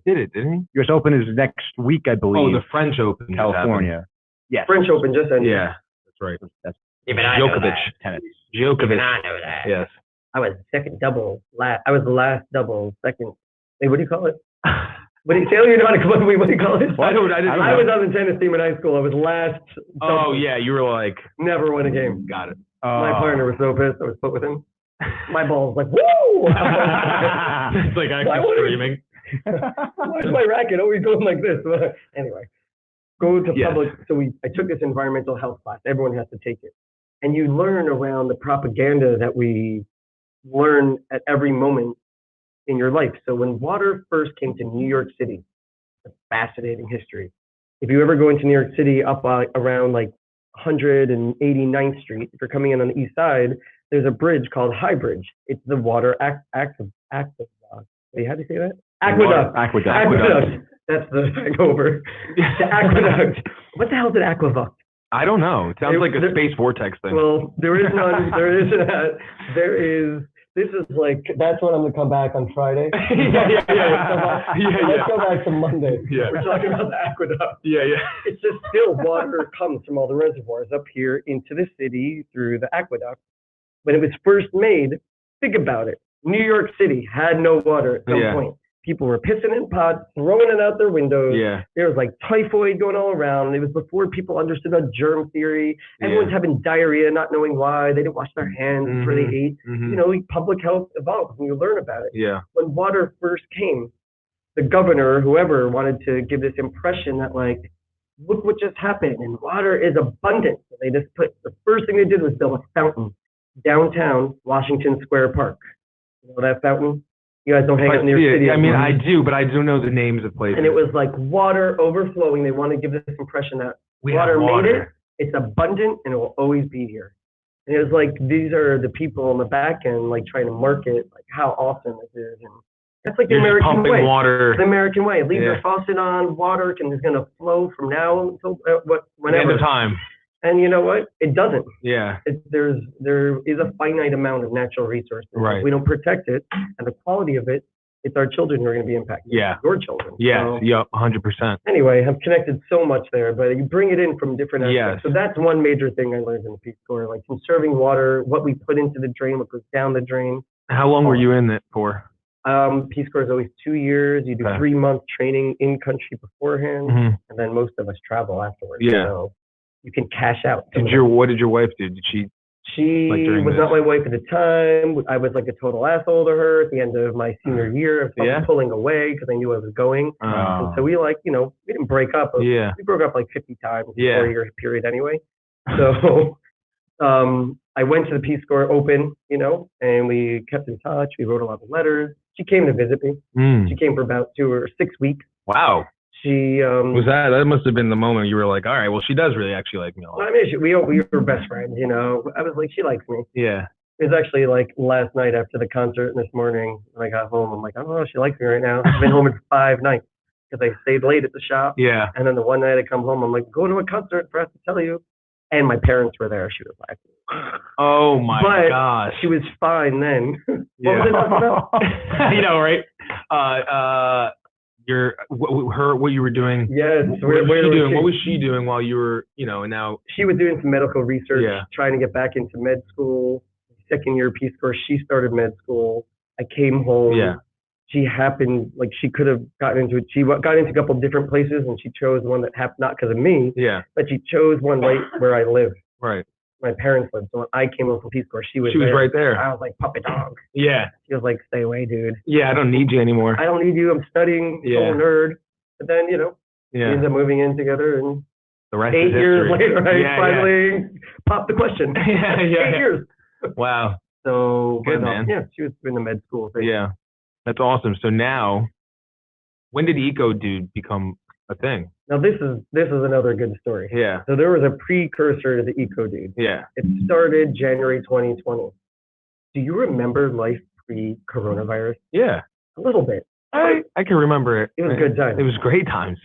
A: did it, didn't he?
C: US Open is next week, I believe.
A: Oh, the French Open.
C: California.
B: Yes. French Open just ended.
A: Yeah. That's right. That's
D: Even I know
A: Djokovic.
D: that.
A: Djokovic.
D: Even I know that.
A: Yes.
B: I was second double. I was the last double second. Hey, what do you call it? What do you say? You know how to come up with what do you call it?
A: Well,
B: I was on the tennis team in high school. I was last.
A: Oh, yeah. You were like.
B: Never won a game.
A: Got it.
B: My partner was so pissed. I was put with him. My ball was like, woo!
A: It's like actually screaming.
B: Why is my racket always going like this? Anyway, go to public. So I took this environmental health class. Everyone has to take it. And you learn around the propaganda that we learn at every moment in your life. So when water first came to New York City, it's a fascinating history. If you ever go into New York City up around like 189th Street, if you're coming in on the east side, there's a bridge called High Bridge. It's the water aqueduct. Wait, how do you say that? Aqueduct. That's the hangover. The aqueduct. What the hell is an aqueduct?
A: I don't know. It sounds like a space vortex thing.
B: Well, there is none. There is that. There is. This is like, that's when I'm going to come back on Friday. Let's go back to Monday.
A: Yeah.
B: We're talking about the aqueduct.
A: Yeah.
B: It's just still water comes from all the reservoirs up here into the city through the aqueduct. When it was first made, think about it. New York City had no water at some point. People were pissing in pots, throwing it out their windows.
A: Yeah.
B: There was like typhoid going all around. It was before people understood about germ theory. Everyone's having diarrhea, not knowing why. They didn't wash their hands before they ate. Public health evolves and you learn about it.
A: Yeah.
B: When water first came, the governor, whoever, wanted to give this impression that like, look what just happened, and water is abundant. So they just the first thing they did was build a fountain downtown Washington Square Park. You know that fountain? You guys don't hang out in New York City.
A: I mean, I do, but I do know the names of places.
B: And it was like water overflowing. They want to give this impression that water made it. It's abundant and it will always be here. And it was like, these are the people on the back end, like trying to market like how awesome this is. And that's like the American way.
A: Water.
B: The American way. Leave your faucet on, water is going to flow from now until whenever.
A: End of time.
B: And you know what? It doesn't.
A: Yeah.
B: There is a finite amount of natural resources.
A: Right.
B: If we don't protect it, and the quality of it it's our children who are going to be impacted.
A: Yeah.
B: Your children.
A: Yes.
B: So,
A: Yep. 100%.
B: anyway, I've connected so much there, but you bring it in from different aspects.
A: Yes.
B: So that's one major thing I learned in the Peace Corps, like conserving water, what we put into the drain, what goes down the drain.
A: How long were you in it for?
B: Peace Corps is always 2 years. You do 3-month training in country beforehand, and then most of us travel afterwards.
A: Yeah.
B: So you can cash out.
A: What did your wife do? Did she?
B: She was not my wife at the time. I was like a total asshole to her at the end of my senior year. I was pulling away because I knew I was going. And so we didn't break up. We broke up like 50 times in a 4-year period anyway. So I went to the Peace Corps open, and we kept in touch. We wrote a lot of letters. She came to visit me. She came for about 2 or 6 weeks.
A: Wow.
B: She
A: that must have been the moment you were like, all right, well, she does really actually like me a lot.
B: I mean, we were best friends, I was like, she likes me.
A: Yeah.
B: It was actually like last night after the concert and this morning when I got home, I'm like, oh, she likes me right now. I've been home for 5 nights because I stayed late at the shop.
A: Yeah.
B: And then the one night I come home, I'm like, go to a concert, I have to tell you. And my parents were there. She was like,
A: oh my gosh.
B: She was fine then. What was it about?
A: Right? What you were doing.
B: Yes.
A: What was she doing while you were, and now?
B: She was doing some medical research, trying to get back into med school. Second year Peace Corps, she started med school. I came home.
A: Yeah.
B: She happened, she could have gotten into it. She got into a couple of different places, and she chose one that happened, not because of me, but she chose one right where I live.
A: Right.
B: My parents lived. So when I came home from Peace Corps, she was
A: right there.
B: I was like, puppy dog.
A: Yeah.
B: She was like, stay away, dude.
A: Yeah, I don't need you anymore.
B: I don't need you. I'm studying. Yeah. Total nerd. But then, we ended up moving in together, and
A: the rest
B: 8 years later, I finally popped the question. 8 years.
A: Wow.
B: So,
A: good, man.
B: Yeah, she was in the med school thing.
A: Yeah. That's awesome. So now, when did Eco Dude become a thing?
B: Now this is another good story.
A: Yeah.
B: So there was a precursor to the Eco Dude.
A: Yeah.
B: It started January 2020. Do you remember life pre-coronavirus?
A: Yeah.
B: A little bit.
A: I can remember it.
B: It was good times.
A: It was great times.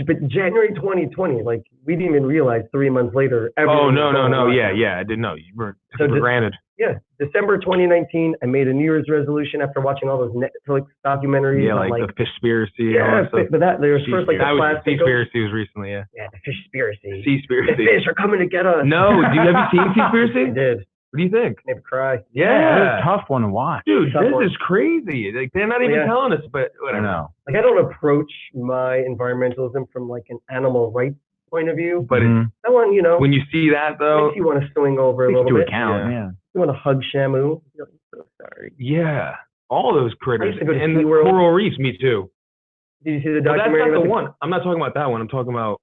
B: But January 2020, we didn't even realize 3 months later.
A: Oh, no. Yeah. I didn't know. You were for granted.
B: Yeah. December 2019, I made a New Year's resolution after watching all those Netflix documentaries.
A: Yeah, like the Fishspiracy.
B: Yeah, but there was first the plastic.
A: Seaspiracy was recently,
B: Yeah, the Fishspiracy.
A: Seaspiracy.
B: The fish are coming to get us.
A: No, have you seen Seaspiracy?
B: I did.
A: What do you think?
B: Made me cry.
C: Yeah, it's a tough one to watch.
A: Dude, this is crazy. They're not even telling us, but whatever.
C: I know.
B: I don't approach my environmentalism from an animal rights point of view.
A: But
B: I want,
A: when you see that though,
B: makes you want to swing over a little bit.
C: Yeah.
B: You want to hug Shamu. I'm so sorry.
A: Yeah. All those critters.
B: I used to go to
A: and the coral reefs, me too.
B: Did you see the documentary?
A: That's not the one. I'm not talking about that one. I'm talking about.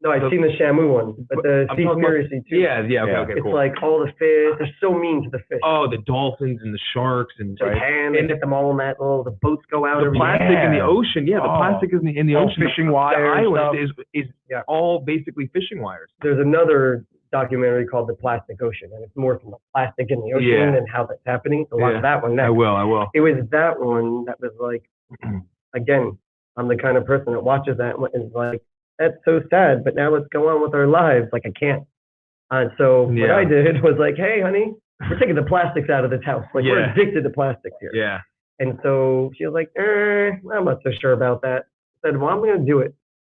B: No, I've seen the Shamu one, but the Seaspiracy too.
A: Yeah, okay,
B: cool.
A: It's
B: all the fish. They're so mean to the fish.
A: Oh, the dolphins and the sharks and
B: they get them all in that little. The boats go out.
A: The plastic in the ocean. Yeah, the plastic is in the ocean.
C: Fishing wires.
A: The island is all basically fishing wires.
B: There's another documentary called The Plastic Ocean, and it's more from the plastic in the ocean and how that's happening. So watch that one next.
A: I will.
B: It was that one that was again, I'm the kind of person that watches that and is like, that's so sad, but now let's go on with our lives. I can't. So what I did was hey, honey, we're taking the plastics out of this house. We're addicted to plastics here.
A: Yeah.
B: And so she was like, I'm not so sure about that. I said, well, I'm going to do it.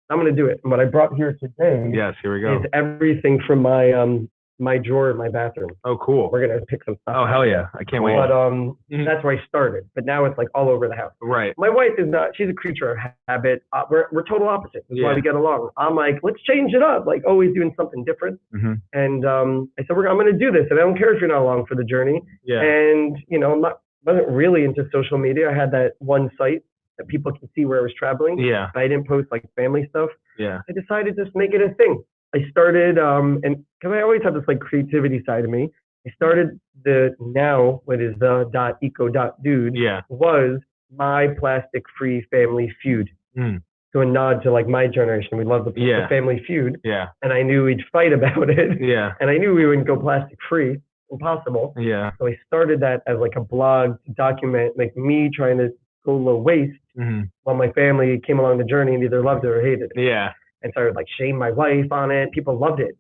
B: And what I brought here today
A: here we go.
B: is everything from my drawer in my bathroom.
A: Oh, cool.
B: We're going to pick some stuff.
A: Oh, hell yeah. I can't wait.
B: But that's where I started. But now it's all over the house.
A: Right.
B: My wife is not, she's a creature of habit. We're total opposites. That's why we get along. I'm like, let's change it up. Always doing something different.
A: Mm-hmm.
B: And I said, I'm going to do this. And I don't care if you're not along for the journey.
A: Yeah.
B: And, wasn't really into social media. I had that one site that people can see where I was traveling.
A: Yeah.
B: But I didn't post family stuff.
A: Yeah.
B: I decided to just make it a thing. I started, and because I always have this creativity side of me, I started what is the .eco.dude was my plastic-free family feud. So a nod to my generation. We love the family feud.
A: Yeah.
B: And I knew we'd fight about it.
A: Yeah.
B: And I knew we wouldn't go plastic-free. Impossible.
A: Yeah.
B: So I started that as a blog to document me trying to go low waste while my family came along the journey and either loved it or hated it.
A: Yeah.
B: And so I would shame my wife on it. People loved it.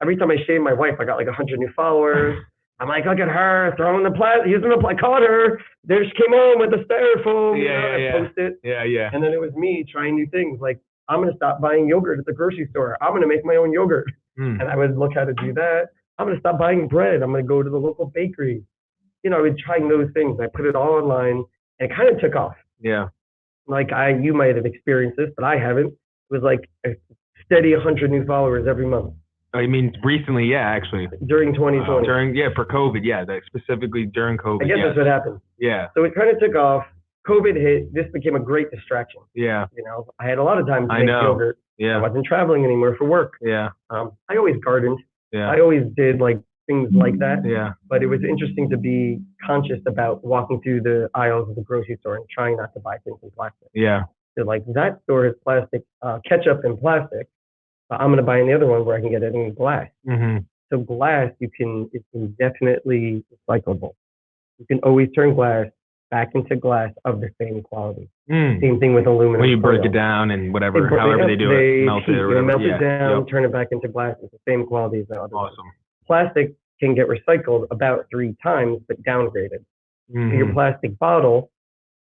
B: Every time I shamed my wife, I got 100 new followers. I'm like, look at her throwing the I caught her. There she came on with the styrofoam. I post it.
A: Yeah.
B: And then it was me trying new things. Like, I'm going to stop buying yogurt at the grocery store. I'm going to make my own yogurt. And I would look how to do that. I'm going to stop buying bread. I'm going to go to the local bakery. I was trying those things. I put it all online, and it kind of took off.
A: Yeah.
B: Like you might have experienced this, but I haven't. It was like a steady 100 new followers every month.
A: I mean, recently, yeah, actually.
B: During 2020.
A: For COVID, yeah, specifically during COVID.
B: I guess that's what happened.
A: Yeah.
B: So it kind of took off. COVID hit. This became a great distraction.
A: Yeah.
B: I had a lot of time to make yogurt.
A: Yeah.
B: I wasn't traveling anymore for work.
A: Yeah.
B: I always gardened.
A: Yeah.
B: I always did like things like that.
A: Yeah.
B: But it was interesting to be conscious about walking through the aisles of the grocery store and trying not to buy things in plastic.
A: Yeah.
B: So like that store has plastic, ketchup in plastic. I'm going to buy in the other one where I can get it in glass.
A: Mm-hmm.
B: So glass, it's indefinitely recyclable. You can always turn glass back into glass of the same quality. Same thing with aluminum.
A: When you break it down and whatever, however they do it, melt it or whatever.
B: Melt it down, turn it back into glass. It's the same quality as the other one.
A: Awesome.
B: Plastic can get recycled about 3 times, but downgraded. So your plastic bottle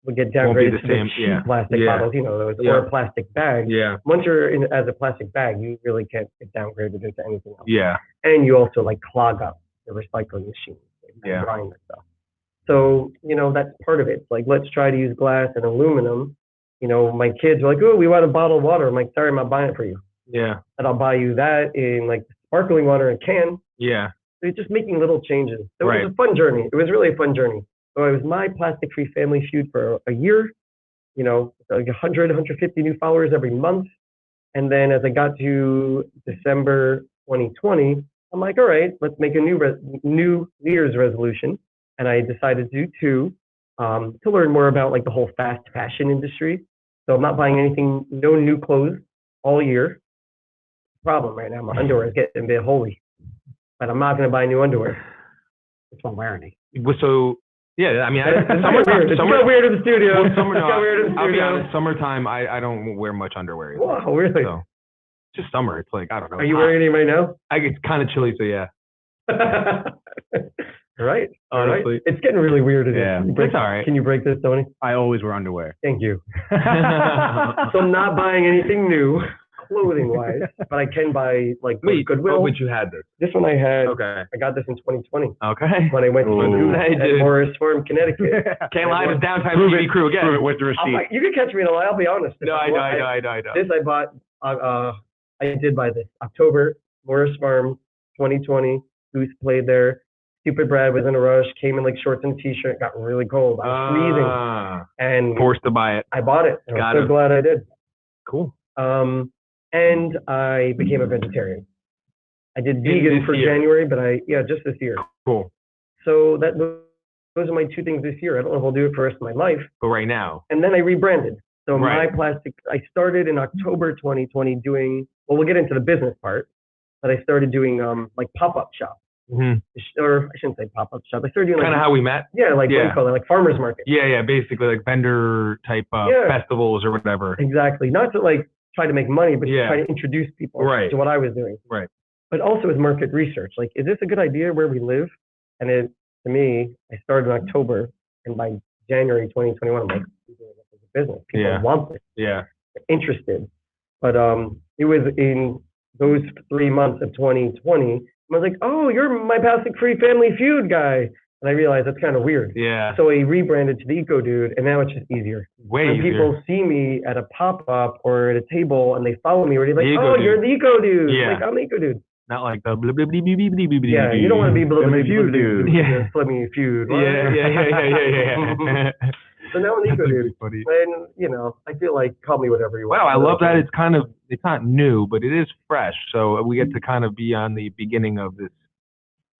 B: would get downgraded to the cheap plastic bottles, those, or a plastic bag.
A: Yeah.
B: Once you're in as a plastic bag, you really can't get downgraded into anything else.
A: Yeah.
B: And you also like clog up the recycling machine. Drying that stuff. So, that's part of it. It's like, let's try to use glass and aluminum. My kids are like, oh, we want a bottle of water. I'm like, sorry, I'm not buying it for you.
A: Yeah.
B: And I'll buy you that in like sparkling water in a can.
A: Yeah.
B: So it's just making little changes. So it was a fun journey. It was really a fun journey. So it was my plastic-free family feud for a year, like 100, 150 new followers every month. And then as I got to December 2020, I'm like, all right, let's make a new Year's resolution. And I decided to do 2 to learn more about like the whole fast fashion industry. So I'm not buying anything, no new clothes all year. Problem right now, my underwear is getting a bit holy, but I'm not going to buy new underwear. That's why I'm wearing it.
A: So, yeah, I mean,
B: It's got weird in the studio.
A: I'll be honest, summertime, I don't wear much underwear.
B: Wow, really?
A: So, just summer. It's like, I don't know.
B: Are you wearing any right now?
A: It's kind of chilly, so yeah.
B: Right?
A: Honestly.
B: It's getting really weird.
A: Yeah, it's all right.
B: Can you break this, Tony?
C: I always wear underwear.
B: Thank you. So I'm not buying anything new, clothing-wise, but I can buy like Goodwill.
A: Oh, but you had this.
B: This one I had.
A: Okay.
B: I got this in 2020.
A: Okay.
B: When I went to at Morris Farm, Connecticut.
A: Can't lie to Downtime TV crew again.
C: Prove it with the receipt.
B: You can catch me in a lie. I'll be honest.
A: No, I know.
B: This I bought. I did buy this October. Morris Farm, 2020. Goose played there. Stupid Brad was in a rush. Came in like shorts and t-shirt. Got really cold. I was freezing. And
A: forced to buy it.
B: I bought it. I'm so glad I did.
A: Cool.
B: And I became a vegetarian. I did vegan for January, but just this year.
A: Cool.
B: So those are my 2 things this year. I don't know if I'll do it for the rest of my life.
A: But right now.
B: And then I rebranded. So my plastic, I started in October 2020 doing, we'll get into the business part, but I started doing like pop-up shops. Or I shouldn't say pop-up shop. I started doing
A: kind of how we met.
B: Yeah, what do you call it? Like farmers market.
A: Yeah, basically like vendor type festivals or whatever.
B: Exactly. Not to like try to make money, but to try to introduce people to what I was doing.
A: Right.
B: But also as market research. Like, is this a good idea where we live? And to me, I started in October, and by January 2021, I'm like, I'm doing this as a business. People want this.
A: Yeah.
B: They're interested. But it was in those 3 months of 2020. I was like, oh, you're my plastic-free family feud guy. And I realized that's kind of weird.
A: Yeah.
B: So I rebranded to the Eco Dude, and now it's just easier.
A: Way
B: when
A: easier.
B: People see me at a pop-up or at a table, and they follow me, or they're like, oh, you're the Eco Dude.
A: Yeah.
B: Like, I'm the Eco Dude.
A: Not like the blah, blah, blah, blah, blah, blah, blah,
B: yeah, you don't want to be blah, blah, blah,
C: feud dude.
B: Yeah. Flemmy feud.
A: Yeah.
B: So now I'm the Eco Dude.
A: Funny.
B: And, I feel like, call me whatever you want.
A: Wow, I love that. It's not new, but it is fresh. So we get to kind of be on the beginning of this,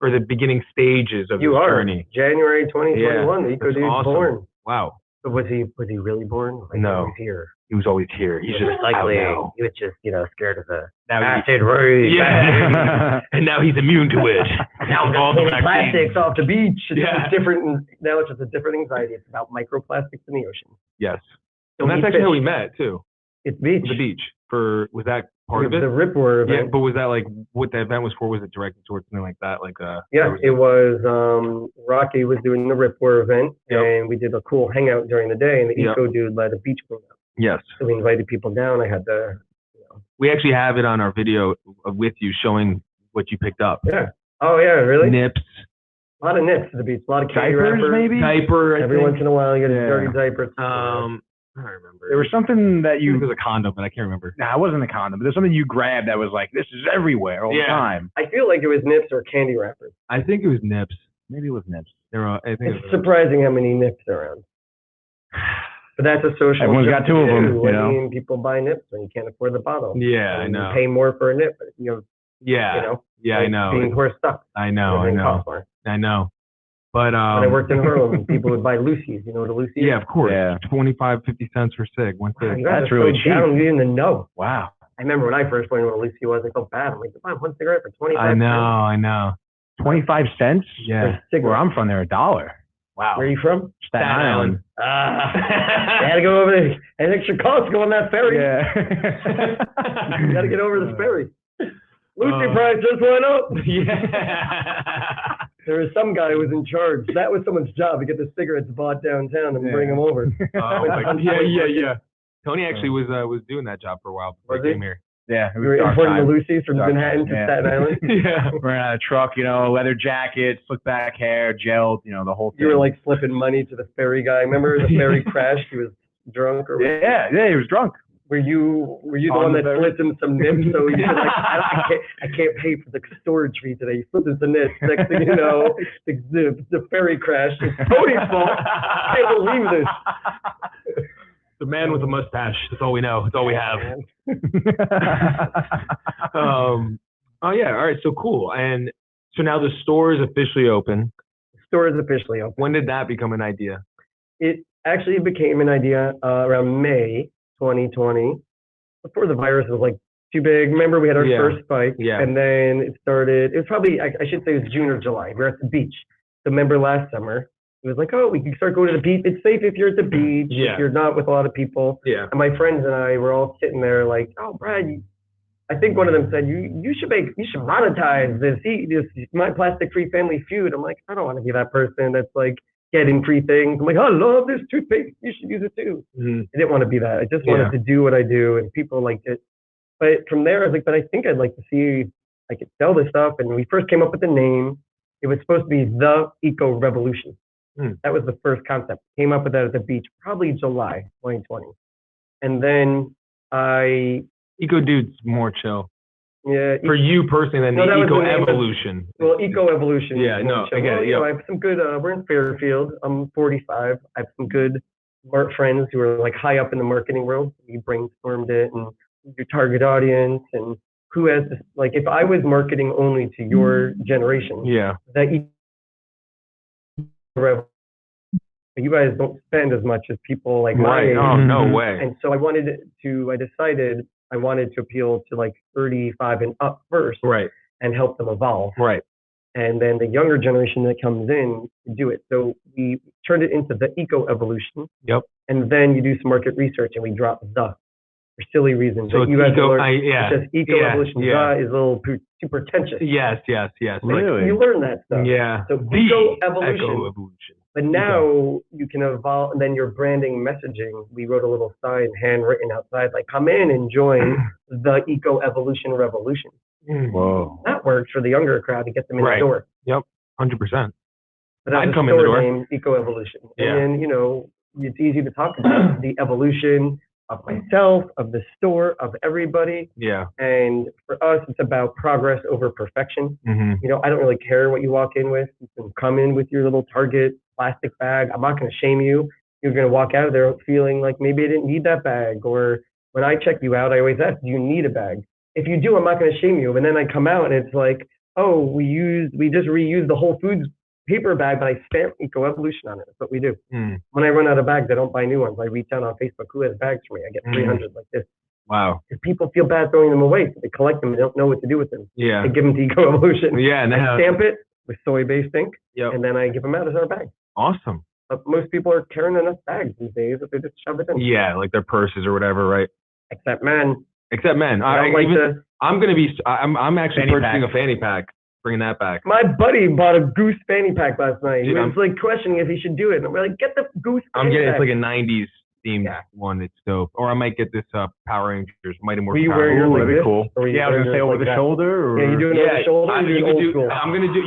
A: or the beginning stages of this journey.
B: January 2021, the Eco Dude born.
A: Wow.
B: So was he really born? Like,
A: no.
B: He was here.
A: He was always here. He's just
B: recycling. He was just, scared of the
A: acid
B: rain.
A: Yeah. And now he's immune to it.
B: Now all the plastics off the beach. It's different. Now it's just a different anxiety. It's about microplastics in the ocean.
A: Yes. And that's actually how we met too.
B: It's beach.
A: The beach. Was that part of it?
B: The Ripwar event.
A: Yeah, but was that like what the event was for? Was it directed towards something like that?
B: It was Rocky was doing the Ripwar event, and we did a cool hangout during the day, and the Eco dude led a beach cleanup.
A: Yes.
B: So we invited people down. I had the.
A: We actually have it on our video with you showing what you picked up.
B: Yeah. Oh yeah, really?
A: Nips.
B: A lot of nips at the beach. A lot of
C: diapers, maybe.
A: Diaper.
B: Every once in a while, you get a dirty diaper.
A: I don't remember.
C: There was something that you.
A: It was a condom, but I can't remember.
C: Nah, it wasn't a condom. But there's something you grabbed that was like, this is everywhere all the time.
B: I feel like it was nips or candy wrappers.
A: I think it was nips.
C: Maybe it was nips.
B: It's surprising how many nips are around. But that's a social.
C: Everyone's got two of them. You know?
B: I mean, people buy nips when you can't afford the bottle.
A: Yeah, I know.
B: You pay more for a nip, but you know.
A: Yeah.
B: You know.
A: Yeah,
B: like
A: I know.
B: Being horse stuck.
A: I know. But
B: when I worked in Harlem, people would buy Lucy's. You know what a Lucy is?
A: Yeah, of course.
C: Yeah.
A: 25, 50 cents for cig. One cig.
C: That's really cheap.
B: I don't even know.
C: Wow.
B: I remember when I first learned what a Lucy was, I felt bad. I'm like, buy one cigarette for 25 cents.
A: I know.
C: 25 cents?
A: Yeah.
C: Where I'm from, they're $1. Wow.
B: Where are you from?
C: Staten Island.
B: I had to go over there. An extra cost go on that ferry.
C: Yeah.
B: You got to get over the ferry. Lucy price just went up.
A: Yeah.
B: There was some guy who was in charge. That was someone's job to get the cigarettes bought downtown and bring them over.
A: Yeah. Tony actually was doing that job for a while before he came here.
C: Yeah.
B: We were importing the Lucy's from Manhattan to Staten Island.
A: Yeah.
C: We're in a truck, leather jacket, slick back hair, gelled, the whole thing.
B: You were like slipping money to the ferry guy. Remember the ferry crashed? He was drunk or whatever?
C: Yeah, he was drunk.
B: Were you the one that slipped him some nips? So you were like, I can't pay for the storage fee today. You slipped him some nips. Next thing you know, the ferry crashed. It's Tony's fault. I can't believe this.
A: The man with a mustache. That's all we know. That's all we have. All right. So cool. And so now the store is officially open.
B: The store is officially open.
A: When did that become an idea?
B: It actually became an idea around May 2020. Before the virus was like too big. Remember we had our first spike. Yeah. And then it was probably, I should say it was June or July. We were at the beach. So remember last summer, it was like, we can start going to the beach. It's safe if you're at the beach, if you're not with a lot of people. Yeah. And my friends and I were all sitting there like, Brad, I think one of them said, you should monetize this My Plastic-Free Family Feud. I'm like, I don't want to be that person that's like getting free things. I'm like, I love this toothpaste. You should use it too. Mm-hmm. I didn't want to be that. I just wanted to do what I do, and people liked it. But from there, I was like, but I think I'd like to see if I could sell this stuff. And we first came up with the name. It was supposed to be the Eco Revolution. That was the first concept. Came up with that at the beach, probably July 2020. And then
A: Eco Dude's more chill.
B: Yeah.
A: For you personally, then the Eco Evolution.
B: Well, Eco Evolution.
A: Yeah, no, I get it.
B: I have some good, we're in Fairfield. I'm 45. I have some good friends who are like high up in the marketing world. We brainstormed it and your target audience and who has this, like if I was marketing only to your generation, that you guys don't spend as much as people like my age.
A: Oh, no way.
B: And so I decided I wanted to appeal to like 35 and up first. Right. And help them evolve. Right. And then the younger generation that comes in to do it. So we turned it into the Eco Evolution. Yep. And then you do some market research and we drop the for silly reasons.
A: So
B: you guys
A: Eco,
B: it's just Eco Evolution. The is a little too pretentious.
A: Yes.
B: Really? Like, you learn that stuff.
A: Yeah.
B: So Eco Evolution. But now you can evolve, and then your branding messaging, we wrote a little sign handwritten outside, like, come in and join the Eco Evolution Revolution.
C: Whoa.
B: That works for the younger crowd to get them in the door.
A: Yep, 100%.
B: But I'd come in the door. Name, Eco Evolution. Yeah. And then, it's easy to talk about the evolution of myself, of the store, of everybody. Yeah. And for us, it's about progress over perfection. Mm-hmm. I don't really care what you walk in with. You can come in with your little Target plastic bag. I'm not going to shame you. You're going to walk out of there feeling like maybe I didn't need that bag. Or when I check you out, I always ask, do you need a bag? If you do, I'm not going to shame you. And then I come out and it's like, we just reused the Whole Foods paper bag, but I stamp Eco Evolution on it. That's what we do. When I run out of bags, I don't buy new ones. I reach out on Facebook, who has bags for me? I get 300 like this. Wow. Because people feel bad throwing them away. So they collect them and don't know what to do with them. Yeah. They give them to Eco Evolution. Yeah. And I stamp it with soy-based ink. Yep. And then I give them out as our bag.
A: Awesome.
B: But most people are carrying enough bags these days that they just shove it in.
A: Yeah, like their purses or whatever, right?
B: Except men.
A: Except men. I'm actually purchasing a fanny pack. Bringing that back.
B: My buddy bought a goose fanny pack last night. He was like questioning if he should do it. And we're like, get the goose fanny pack.
A: It's like a 90s themed one. It's dope. Or I might get this Power Rangers Mighty Morphin.
B: Will you wear your like this?
C: Cool. Yeah, I was gonna say over the shoulder. Or?
B: Yeah, you doing it over the shoulder?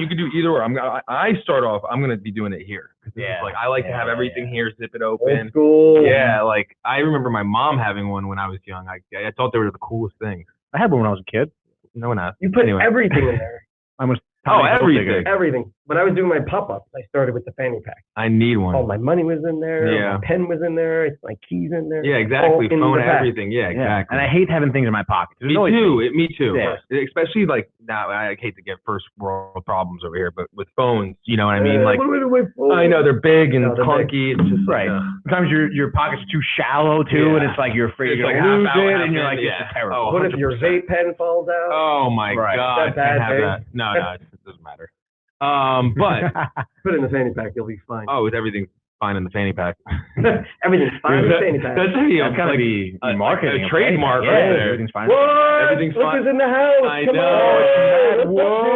A: You could do either or. I start off. I'm gonna be doing it here. Yeah. Like I like to have everything here, zip it open.
B: Old school.
A: Yeah, like I remember my mom having one when I was young. I thought they were the coolest things.
C: I had one when I was a kid.
A: No one asked.
B: You put everything in there.
C: I was
A: everything.
B: Everything. When I was doing my pop-ups, I started with the fanny pack.
A: I need one.
B: All my money was in there. Yeah. My pen was in there. It's my keys in there.
A: Yeah, exactly. Phone, everything. Yeah, exactly.
C: And I hate having things in my pocket.
A: Me too. Yeah. Especially like now, I hate to get first world problems over here, but with phones, you know what I mean? Like, I know they're big and clunky. It's just
C: right. Sometimes your pockets are too shallow too, and it's like you're afraid you're gonna lose it, and you're like, it's terrible.
B: What if your vape pen falls out?
A: Oh my God! Can't have that. No, it doesn't matter. But
B: put it in the fanny pack, you'll be fine.
A: Oh, everything's fine in the fanny pack.
B: Everything's fine in the fanny pack.
A: That's kind of the marketing, a trademark right there. Everything's fine.
B: What?
A: Everything's fine.
B: Look who's in the house.
A: I know.
B: Whoa.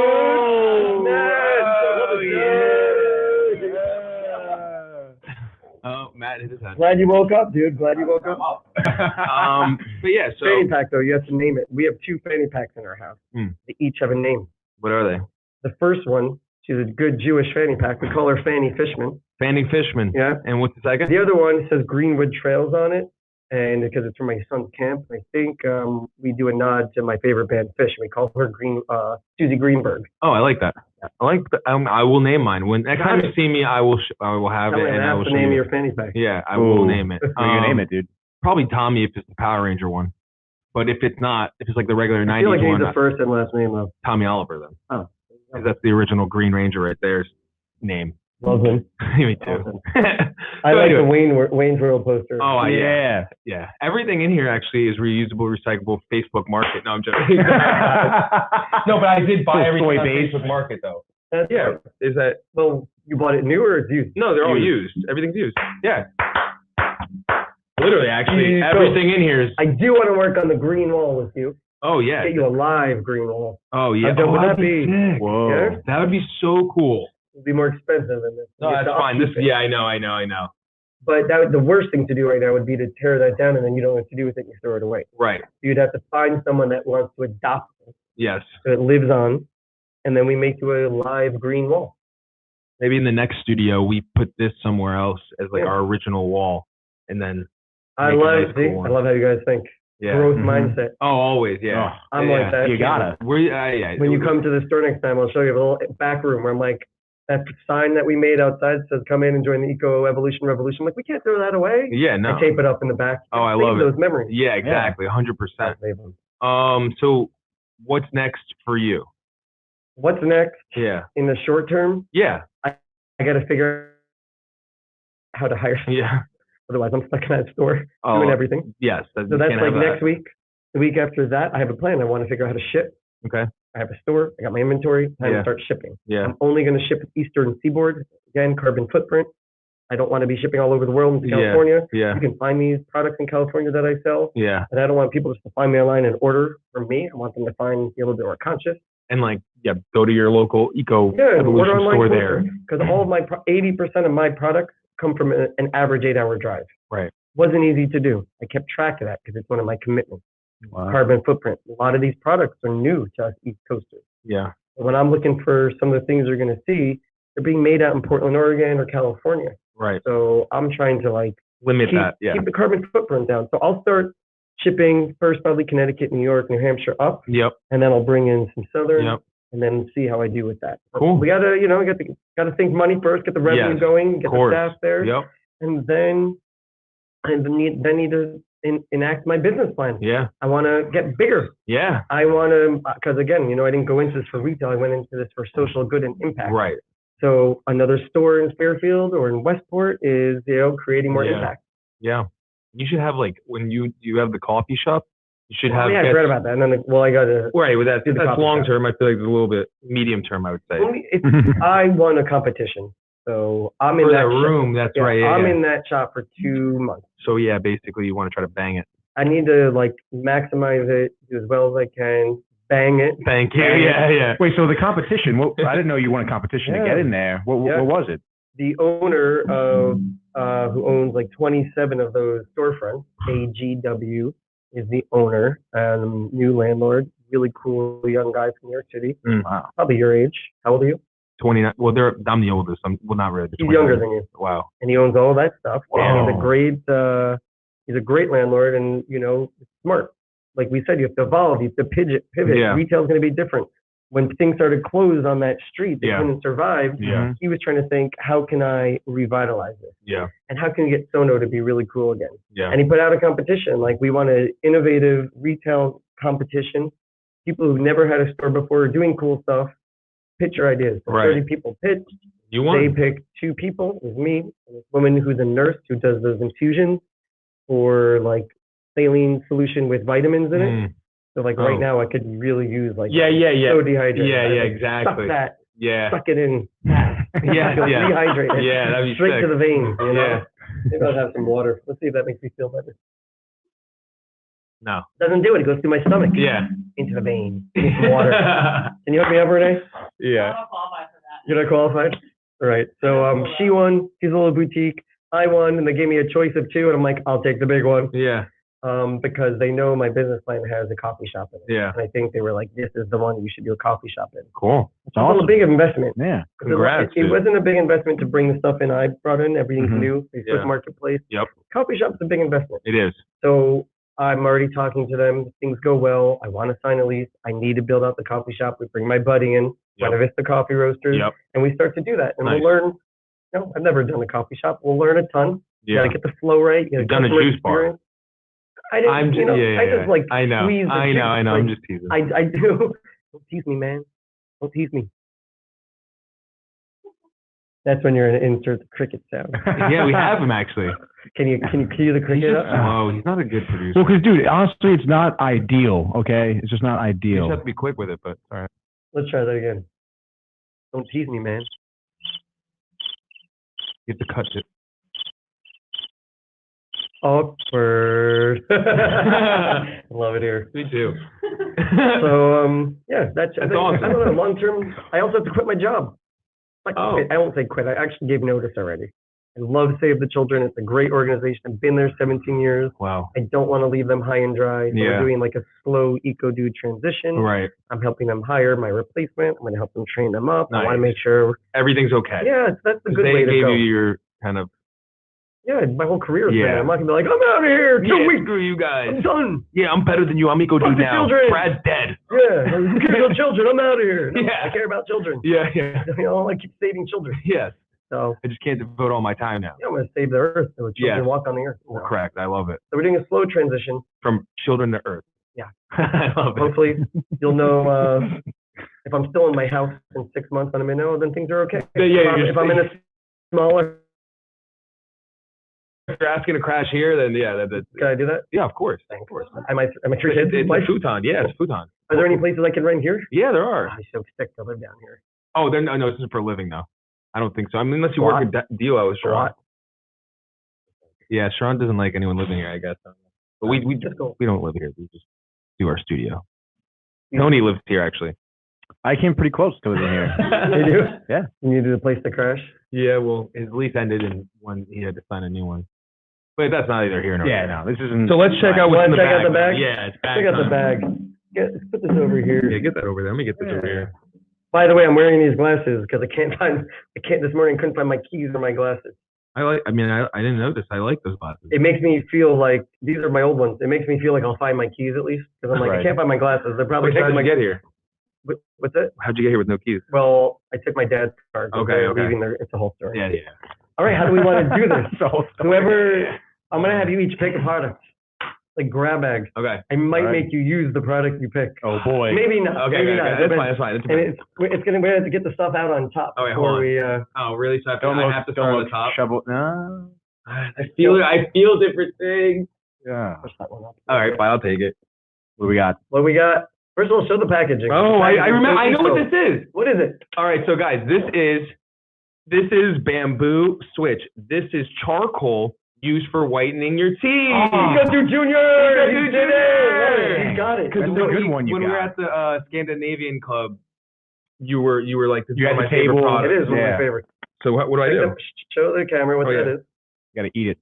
A: Oh, Matt hit his head.
B: Glad you woke up, dude. Glad you woke up.
A: But yeah, so
B: fanny pack though, you have to name it. We have 2 fanny packs in our house. They each have a name.
A: What are they?
B: The first one, she's a good Jewish fanny pack. We call her Fanny Fishman.
A: Fanny Fishman.
B: Yeah.
A: And what's the second?
B: The other one says Greenwood Trails on it, and because it's from my son's camp, I think we do a nod to my favorite band, Fish. We call her Susie Greenberg.
A: Oh, I like that. I like. I will name mine. When next time you see me, I will have it, and I will
B: show you. Name your fanny pack.
A: Yeah, I will name it.
C: You name it, dude.
A: Probably Tommy if it's the Power Ranger one. But if it's not, if it's like the regular 90s one. I feel like
B: you need the first and last name of
A: Tommy Oliver then.
B: Oh.
A: Because that's the original Green Ranger right there's name.
B: Love him.
A: Me too.
B: Awesome. I like the Wayne's World poster.
A: Oh, yeah. Everything in here actually is reusable, recyclable, Facebook Market. No, I'm joking. No, but I did buy everything on Facebook Market though.
B: Yeah.
A: Is that?
B: Well, you bought it new or it's used?
A: No, they're all used. Everything's used. Yeah. Literally, actually, everything in here is.
B: I do want to work on the green wall with you.
A: Oh, yeah.
B: Get you a live green wall.
A: Oh, yeah.
B: Would that be
A: sick? Whoa. Yeah? That would be so cool.
B: It would be more expensive than this.
A: No, that's fine. I know.
B: But the worst thing to do right now would be to tear that down and then you don't know what to do with it and you throw it away.
A: Right.
B: You'd have to find someone that wants to adopt it.
A: Yes.
B: So it lives on, and then we make you a live green wall.
A: Maybe in the next studio, we put this somewhere else as like our original wall, and then
B: I love how you guys think.
A: Yeah.
B: Growth mindset.
A: Oh, always, yeah.
B: I'm like that.
C: You gotta.
B: When you come to the store next time, I'll show you a little back room where I'm like, that sign that we made outside says, "Come in and join the Eco Evolution Revolution." I'm like, we can't throw that away.
A: Yeah, no.
B: I tape it up in the back.
A: Oh, I love
B: those memories.
A: Yeah, exactly, 100%. So, what's next for you?
B: What's next?
A: Yeah.
B: In the short term?
A: Yeah.
B: I got to figure out how to hire someone.
A: Yeah.
B: Otherwise, I'm stuck in that store doing everything.
A: Yes.
B: So that's like next week. The week after that, I have a plan. I want to figure out how to ship.
A: Okay.
B: I have a store. I got my inventory. Time to start shipping.
A: Yeah.
B: I'm only going to ship Eastern Seaboard. Again, carbon footprint. I don't want to be shipping all over the world into California.
A: Yeah.
B: You can find these products in California that I sell.
A: Yeah.
B: And I don't want people just to find me online and order from me. I want them to be a little bit more conscious.
A: And go to your local Eco Evolution store there.
B: Because all of my 80% of my products come from an average 8-hour drive.
A: Right.
B: Wasn't easy to do. I kept track of that because it's one of my commitments.
C: Wow.
B: Carbon footprint. A lot of these products are new to us East Coasters.
A: Yeah.
B: When I'm looking for some of the things you're going to see, they're being made out in Portland, Oregon, or California.
A: Right.
B: So I'm trying to
A: limit that. Yeah.
B: Keep the carbon footprint down. So I'll start shipping first, probably Connecticut, New York, New Hampshire up.
A: Yep.
B: And then I'll bring in some southern.
A: Yep.
B: And then see how I do with that.
A: Cool.
B: We gotta, gotta think money first, get the revenue going, get the staff there.
A: Yep.
B: And then need to enact my business plan.
A: Yeah.
B: I want to get bigger.
A: Yeah.
B: I want to, because again, I didn't go into this for retail. I went into this for social good and impact.
A: Right.
B: So another store in Fairfield or in Westport is, creating more impact.
A: Yeah. You should have when you have the coffee shop, you should have.
B: Yeah, I read about that. And then, I got to.
A: Right. With that's long term. I feel like it's a little bit medium term, I would say.
B: I won a competition. So I'm in
A: that room. That's right.
B: I'm in that shop for 2 months.
A: So basically you want to try to bang it.
B: I need to like maximize it, do as well as I can, bang it.
A: Thank you. Yeah.
C: Wait, so the competition? I didn't know you won a competition to get in there. What was it?
B: The owner of who owns like 27 of those storefronts, AGW, is the owner, new landlord, really cool young guy from New York City.
C: Wow.
B: Probably your age. How old are you?
A: 29. Well, I'm the oldest. Not really.
B: He's younger than you.
A: Wow.
B: And he owns all that stuff.
A: Wow.
B: And he's a great landlord, and smart. Like we said, you have to evolve. You have to pivot.
A: Yeah.
B: Retail's going to be different. When things started closed on that street, they couldn't survive.
A: Yeah.
B: He was trying to think, how can I revitalize this?
A: Yeah.
B: And how can we get Sono to be really cool again?
A: Yeah.
B: And he put out a competition. Like, we want an innovative retail competition. People who've never had a store before are doing cool stuff. Pitch your ideas. So 30 people pitched.
A: You won.
B: They picked 2 people. It was me and this woman who's a nurse who does those infusions for like saline solution with vitamins in it. So like right now I could really use like so dehydrated.
A: Yeah, exactly.
B: Suck that.
A: Yeah.
B: Suck it in.
A: Dehydrated. Yeah, that'd be
B: straight
A: sick.
B: to the veins.
A: Yeah.
B: Maybe I'll have some water. Let's see if that makes me feel better.
A: No.
B: Doesn't do it. It goes through my stomach.
A: Yeah.
B: Into the vein. Need some water. Can you hook me up, Renee?
A: Yeah.
D: I'm not qualified for that.
B: You're not qualified? All right. So she won. She's a little boutique. I won, and they gave me a choice of 2, and I'm like, I'll take the big one.
A: Yeah.
B: Because they know my business plan has a coffee shop in it.
A: Yeah.
B: And I think they were like, this is the one you should do a coffee shop in.
A: Cool.
B: It's a big investment.
C: Yeah.
A: Congrats.
B: It wasn't a big investment to bring the stuff in. I brought in everything's new. Facebook Marketplace.
A: Yep.
B: Coffee shop's a big investment.
A: It is.
B: So I'm already talking to them. Things go well. I want to sign a lease. I need to build out the coffee shop. We bring my buddy in, Buena Vista Coffee Roasters, and we start to do that. And we'll learn. I've never done a coffee shop. We'll learn a ton. You gotta get the flow right.
A: You've done a juice bar.
B: I didn't.
A: I'm just,
B: I just like
A: I know.
B: squeeze the
A: I know.
B: juice.
A: I know.
B: Like,
A: I'm just teasing.
B: I do. Don't tease me, man. Don't tease me. That's when you're gonna insert the cricket sound.
A: Yeah, we have him actually.
B: Can you cue the cricket up?
A: Oh, he's not a good producer.
C: Well, because dude, honestly, it's not ideal. Okay, it's just not
A: You
C: ideal.
A: just have to be quick with it, but all right.
B: Let's try that again. Don't tease me, man.
A: You have to cut it.
B: Awkward. Love it here.
A: Me too.
B: So that's
A: awesome.
B: I don't know. Long term, I also have to quit my job. Like,
A: Oh.
B: I won't say quit. I actually gave notice already. I love Save the Children. It's a great organization. I've been there 17 years.
A: Wow.
B: I don't want to leave them high and dry. So
A: Yeah.
B: we're doing like a slow eco-dude transition.
A: Right.
B: I'm helping them hire my replacement. I'm going to help them train them up. I want to
A: Nice.
B: make sure.
A: Everything's okay.
B: Yeah, that's a good
A: They
B: way to
A: gave
B: go.
A: you your kind of.
B: Yeah, my whole career is
A: Yeah.
B: there. I'm not going to be like, I'm out of here. 2 weeks.
A: Screw you guys.
B: I'm done.
A: Yeah, I'm better than you. I'm eco
B: Fuck
A: dude
B: the
A: now.
B: children.
A: Brad's dead.
B: Yeah, kill children. I'm out of here. No,
A: Yeah.
B: I care about children.
A: Yeah.
B: I keep saving children.
A: Yes.
B: So
A: I just can't devote all my time now.
B: I'm going to save the earth so children walk on the earth.
A: Well, correct. I love it.
B: So we're doing a slow transition.
A: From children to earth.
B: Yeah.
A: I love it.
B: Hopefully you'll know if I'm still in my house in 6 months and I'm in then things are okay.
A: Yeah,
B: if I'm in a smaller,
A: If you're asking to crash here, then
B: can I do that?
A: yeah, of course.
B: Of course. Am I 3 kids?
A: It's a futon. Yeah, it's a futon.
B: Are there any places I can rent here?
A: Yeah, there are.
B: I'm so sick to live down here.
A: Oh, then no, this is for a living though. I don't think so. I mean, unless you work a deal out with Sharon. Yeah, Sharon doesn't like anyone living here, I guess. But we don't live here. We just do our studio. Tony lives here actually.
C: I came pretty close to living here.
B: You do?
C: Yeah.
B: You needed a place to crash?
A: Yeah, well, his lease ended and he had to sign a new one. But that's not either here nor there.
C: Yeah, no, this isn't.
A: So let's check out what's in the
B: check
A: bag.
B: out the bag?
A: Yeah, it's bag.
B: Check out the
A: time.
B: bag. Let's put this over here.
A: Yeah, get that over there. Let me get this over here.
B: By the way, I'm wearing these glasses because this morning couldn't find my keys or my glasses.
A: I didn't notice. I like those glasses.
B: It makes me feel like, these are my old ones. It makes me feel like I'll find my keys at least. Because I'm like, I can't find my glasses. They're probably
A: How'd you get here?
B: What's it?
A: How'd you get here with no keys?
B: Well, I took my dad's car.
A: Okay.
B: Leaving there. It's a whole story.
A: Yeah.
B: All right, how do we want to do this?
A: It's a whole story.
B: Whoever, I'm going to have you each pick a product. Like grab bag.
A: Okay.
B: I might make you use the product you pick.
C: Oh boy.
B: Maybe not.
A: Okay.
B: Maybe not.
A: That's fine.
B: And we're going to have to get the stuff out on top.
A: Oh, wait,
B: before
A: hold on.
B: we.
A: Oh, really? So I have to start on the top?
C: Shovel. No.
A: I feel different things.
C: Yeah.
B: Push that one up.
A: All right, fine. I'll take it.
C: What do we got?
B: What we got? First of all, show the packaging.
A: Oh, I remember. I know what this is.
B: What is it?
A: All right, so guys, this is bamboo switch. This is charcoal used for whitening your teeth.
B: Pikachu Jr.
A: Pikachu Jr.
B: He got it.
C: That's a good one you
A: when we were
C: got.
A: at the Scandinavian club, you were like, this is
C: You
A: one
C: had
A: of my
C: the
A: favorite
C: table.
A: products.
B: It is one of my favorites.
A: So what do I do?
B: Show the camera what that is.
C: You gotta eat it.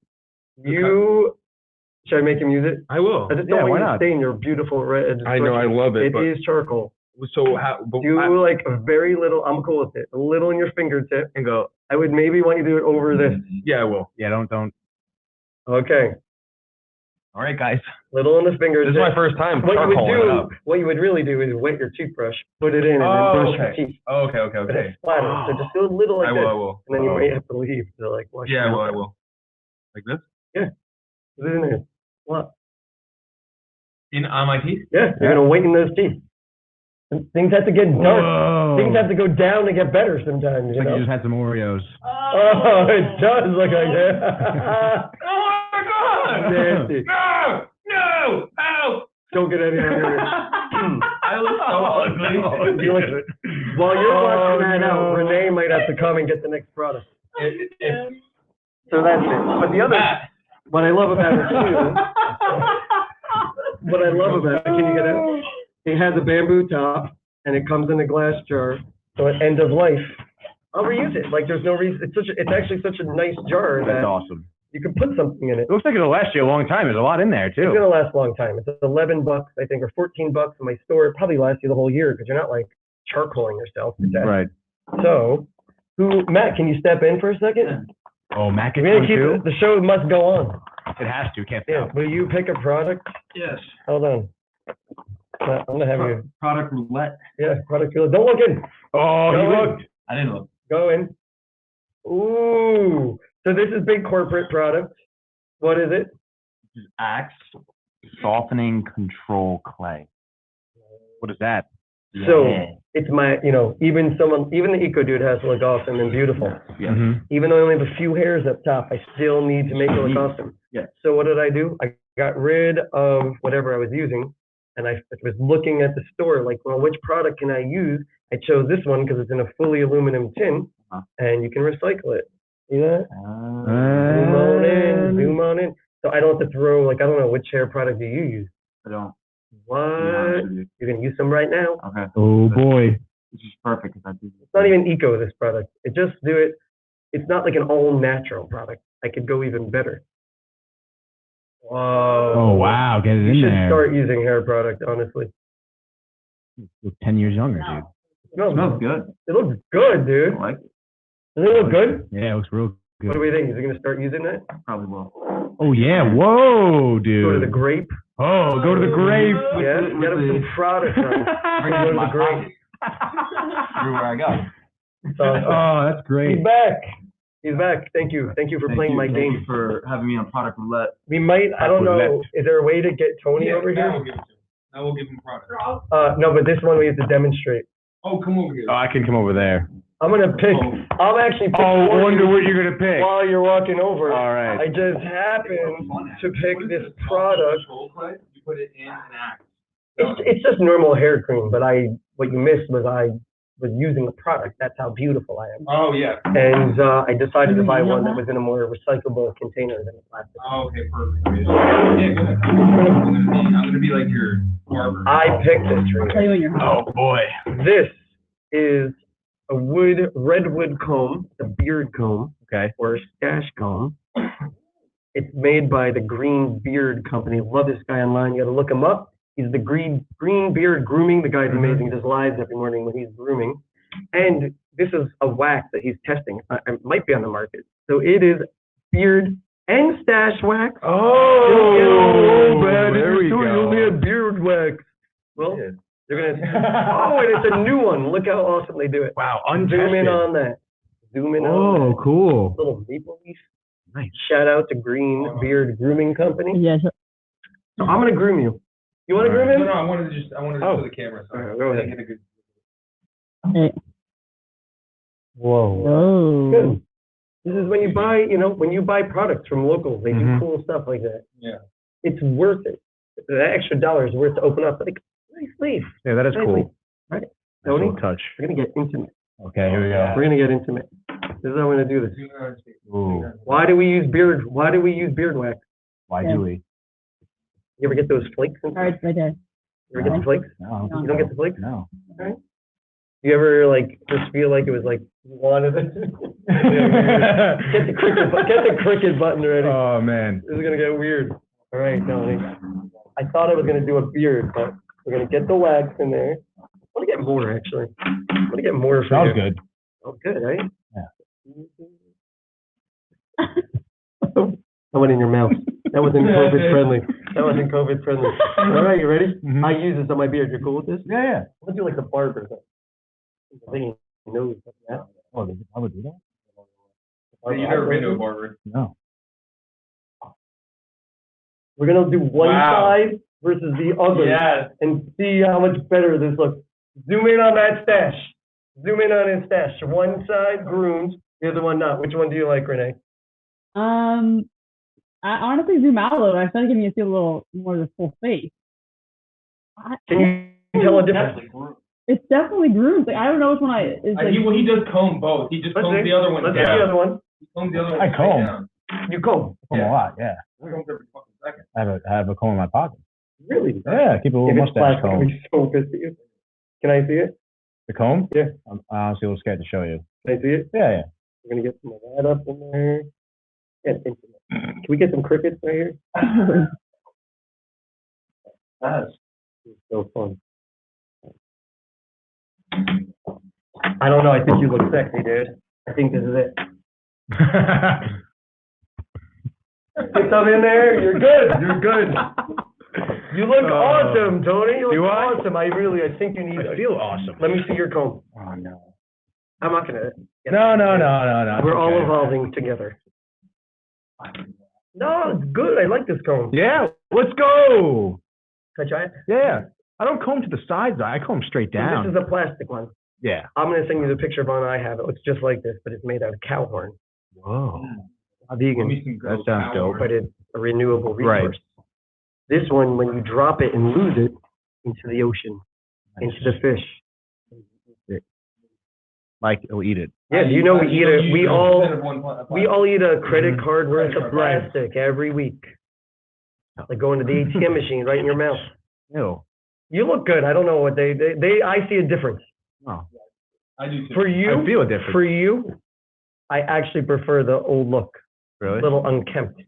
B: Should I make him use it?
A: I will.
B: I just don't
C: why
B: want you to
C: not?
B: stain your beautiful red.
A: I know, I love it.
B: It is charcoal.
A: So how?
B: Do like a very little. I'm cool with it. A little in your fingertip,
A: and go.
B: I would maybe want you to do it over this.
A: Yeah, I will.
C: Yeah, don't.
B: Okay.
A: All right, guys.
B: Little in the fingertip.
A: This is my first time
B: What you would really do is wet your toothbrush, put it in, and then brush your teeth.
A: Oh, okay.
B: But it's splatter. So just do a little like this.
A: I will.
B: And then you might have to leave to like wash.
A: Yeah, I will. Like this?
B: Yeah. Put it in there. What?
A: On my teeth?
B: Yeah, you're gonna whiten those teeth. And things have to get dark.
C: Whoa.
B: Things have to go down to get better sometimes.
C: It's like you just had some Oreos.
B: Oh, it does look like that.
A: Oh my God!
B: Nasty.
A: No! Ow!
B: Don't get any of your.
A: I look so ugly.
B: You look, while you're watching that out, Renee might have to come and get the next product. So that's it. But the other, what I love about it too. What I love about it, can you get it? It has a bamboo top, and it comes in a glass jar. So at end of life, I'll reuse it. Like there's no reason. It's actually such a nice jar that
C: That's awesome.
B: you can put something in it.
C: It looks like it'll last you a long time. There's a lot in there too.
B: It's gonna last a long time. It's $11, I think, or $14 in my store. It probably lasts you the whole year because you're not like charcoaling yourself to death.
C: Right.
B: So, Matt, can you step in for a second?
C: Oh, Mac is
B: We're gonna
C: one
B: keep
C: too?
B: the show must go on.
C: It has to. Can't
B: Yeah.
C: stop.
B: Will you pick a product?
A: Yes.
B: Hold on. I'm gonna have you.
A: Product roulette.
B: Yeah, product roulette. Don't look in.
C: Oh,
B: Go
C: he
B: in.
C: looked.
A: I didn't look.
B: Go in. Ooh. So this is big corporate product. What is it?
D: This is Axe Softening Control Clay.
C: What is that?
B: So
D: Yeah.
B: it's my, even the Eco Dude has to look awesome and beautiful.
D: Yeah.
C: Mm-hmm.
B: Even though I only have a few hairs up top, I still need to make it look awesome.
D: Yeah.
B: So what did I do? I got rid of whatever I was using, and I was looking at the store, like, well, which product can I use? I chose this one because it's in a fully aluminum tin, and you can recycle it. See that? Zoom on in. So I don't have to throw, I don't know, which hair product do you use?
D: I don't.
B: What?
D: Yeah,
B: You're going to use some right now?
D: okay.
C: Oh boy.
D: This is perfect because I do.
B: It's not even eco, this product. It's not like an all natural product. I could go even better. Whoa.
C: Oh wow. Get it
B: You
C: in
B: should
C: there.
B: start using hair product, honestly.
C: Look 10 years younger, dude.
B: No,
D: It smells good.
B: it looks good, dude.
D: I like it.
B: Does it look good?
C: Yeah, it looks real good.
B: What do we think? Is he going to start using that?
D: Probably will.
C: Oh yeah. Whoa, dude.
B: Go to the grape?
C: Oh, go to the grape.
B: Yeah, get him some product on.
D: Bring
B: Go
D: it
B: to
D: in my
B: the grape.
D: pocket. Everywhere I go.
B: It's awesome.
C: Oh, that's great.
B: He's back. He's back. Thank you. Thank you for playing my
D: Thank
B: game.
D: you for having me on Product Roulette.
B: We might, I don't know, is there a way to get Tony over
A: Now
B: here?
A: we'll give it to him. Now we'll give him product.
B: No, but this one we have to demonstrate.
A: Oh, come over here.
C: Oh, I can come over there.
B: I'm going to pick, I'll actually pick
C: Oh,
B: for
C: wonder
B: you
C: what you're gonna pick.
B: while you're walking over.
C: All right.
B: I just happened to pick this product.
A: You put it in an axe.
B: It's just normal hair cream, but what you missed was I was using the product. That's how beautiful I am.
A: Oh, yeah.
B: And I decided to buy one that was in a more recyclable container than a plastic.
A: Oh, okay, perfect. Yeah, go ahead. I'm gonna be like your barber.
B: I picked this for you.
C: Oh boy.
B: This is a redwood comb, a beard comb,
C: Okay.
B: or a stash comb. It's made by the Green Beard Company. Love this guy online. You got to look him up. He's the Green Beard Grooming. The guy's amazing. He does lives every morning when he's grooming. And this is a wax that he's testing. It might be on the market. So it is beard and stash wax.
C: Oh,
B: man,
C: there we
B: You
C: go.
B: only had beard wax. Well, they're gonna. Oh, and it's a new one. Look how awesome they do it.
C: Wow,
B: Zoom
C: untested.
B: in on that. Zoom in on
C: Oh,
B: that.
C: cool.
B: Little maple leaf.
C: Nice.
B: Shout out to Green Beard Grooming Company.
E: Yes.
B: So I'm gonna groom you. You want to groom him?
A: No, I wanted to show the camera. So
B: All right, go ahead.
A: get a good.
B: Whoa.
E: Whoa.
B: Good. This is when you buy products from locals, they do
C: Mhm.
B: cool stuff like that.
A: Yeah.
B: It's worth it. The extra $1 is worth to open up. Like, nice leaf.
C: Yeah, that is
B: Nice
C: cool.
B: leaf. Right.
C: Nice
B: Tony,
C: little touch.
B: we're gonna get intimate.
C: Okay, here we go.
B: We're gonna get intimate. This is how we're gonna do this.
C: Ooh.
B: Why do we use beard wax?
C: Why do we?
B: You ever get those flakes?
E: All right, right there.
B: You ever get the flakes?
C: No.
B: You don't get the flakes?
C: No.
B: You ever like just feel like it was like you wanted it? Get the cricket button ready.
C: Oh man.
B: This is gonna get weird. All right, Tony. I thought I was gonna do a beard, but we're gonna get the wax in there. I want to get more actually. I want to get more for
C: Smells
B: you.
C: good.
B: Oh, good, right?
C: Yeah.
B: That went in your mouth. That wasn't COVID friendly. That wasn't COVID friendly. All right, you ready?
C: Mhm.
B: I use this on my beard. You cool with this?
C: Yeah.
B: I'm gonna do like the barber thing. I think he knows that.
C: Oh, I would do that?
A: You never been to a barber?
C: No.
B: We're gonna do one
A: Wow.
B: side versus the other.
A: Yes.
B: And see how much better this looks. Zoom in on that stash. Zoom in on his stash. One side groomed, the other one not. Which one do you like, Renee?
E: I honestly zoom out a little. I started getting you to see a little more of the full face.
B: Can you tell a difference?
E: It's definitely groomed. Like, I don't know which one it's like.
A: He does comb both. He just
B: Let's
A: combs
B: see.
A: the other one
B: Let's see
A: down.
B: the other one.
A: He combs the other one
C: I comb.
A: down.
B: You comb.
C: A lot, yeah.
A: He combs every fucking second.
C: I have a comb in my pocket.
B: Really?
C: Yeah, keep a little
B: If it's
C: mustache
B: plastic, I'll
C: comb.
B: be so pissed at you. Can I see it?
C: The comb?
B: Yeah.
C: I'm honestly a little scared to show you.
B: Can I see it?
C: Yeah.
B: We're gonna get some of that up in there. Yeah, intimate. Can we get some crickets right here?
A: Yes.
B: It's so fun. I don't know. I think you look sexy, dude. I think this is it. Get some in there. You're good. You're good. You look awesome, Tony. You look awesome. I think you need.
C: I feel awesome.
B: Let me see your comb.
C: Oh, no.
B: I'm not gonna.
C: No.
B: We're all
C: Okay.
B: evolving together. No, it's good. I like this comb.
C: Yeah, let's go.
B: Can I try it?
C: Yeah. I don't comb to the sides. I comb straight down.
B: This is a plastic one.
C: Yeah.
B: I'm gonna send you the picture of one I have. It looks just like this, but it's made out of cow horn.
C: Whoa.
B: Vegan,
C: That sounds dope.
B: but it's a renewable resource. This one, when you drop it and lose it into the ocean, into the fish.
C: Mike will eat it.
B: Yeah, do you know we eat it? We all eat a credit card worth of plastic every week. Like going to the ATM machine right in your mouth.
C: Ew.
B: You look good. I don't know what I see a difference.
C: Oh.
A: I do too.
B: For you,
C: I feel a difference.
B: for you, I actually prefer the old look.
C: Really?
B: A little unkempt.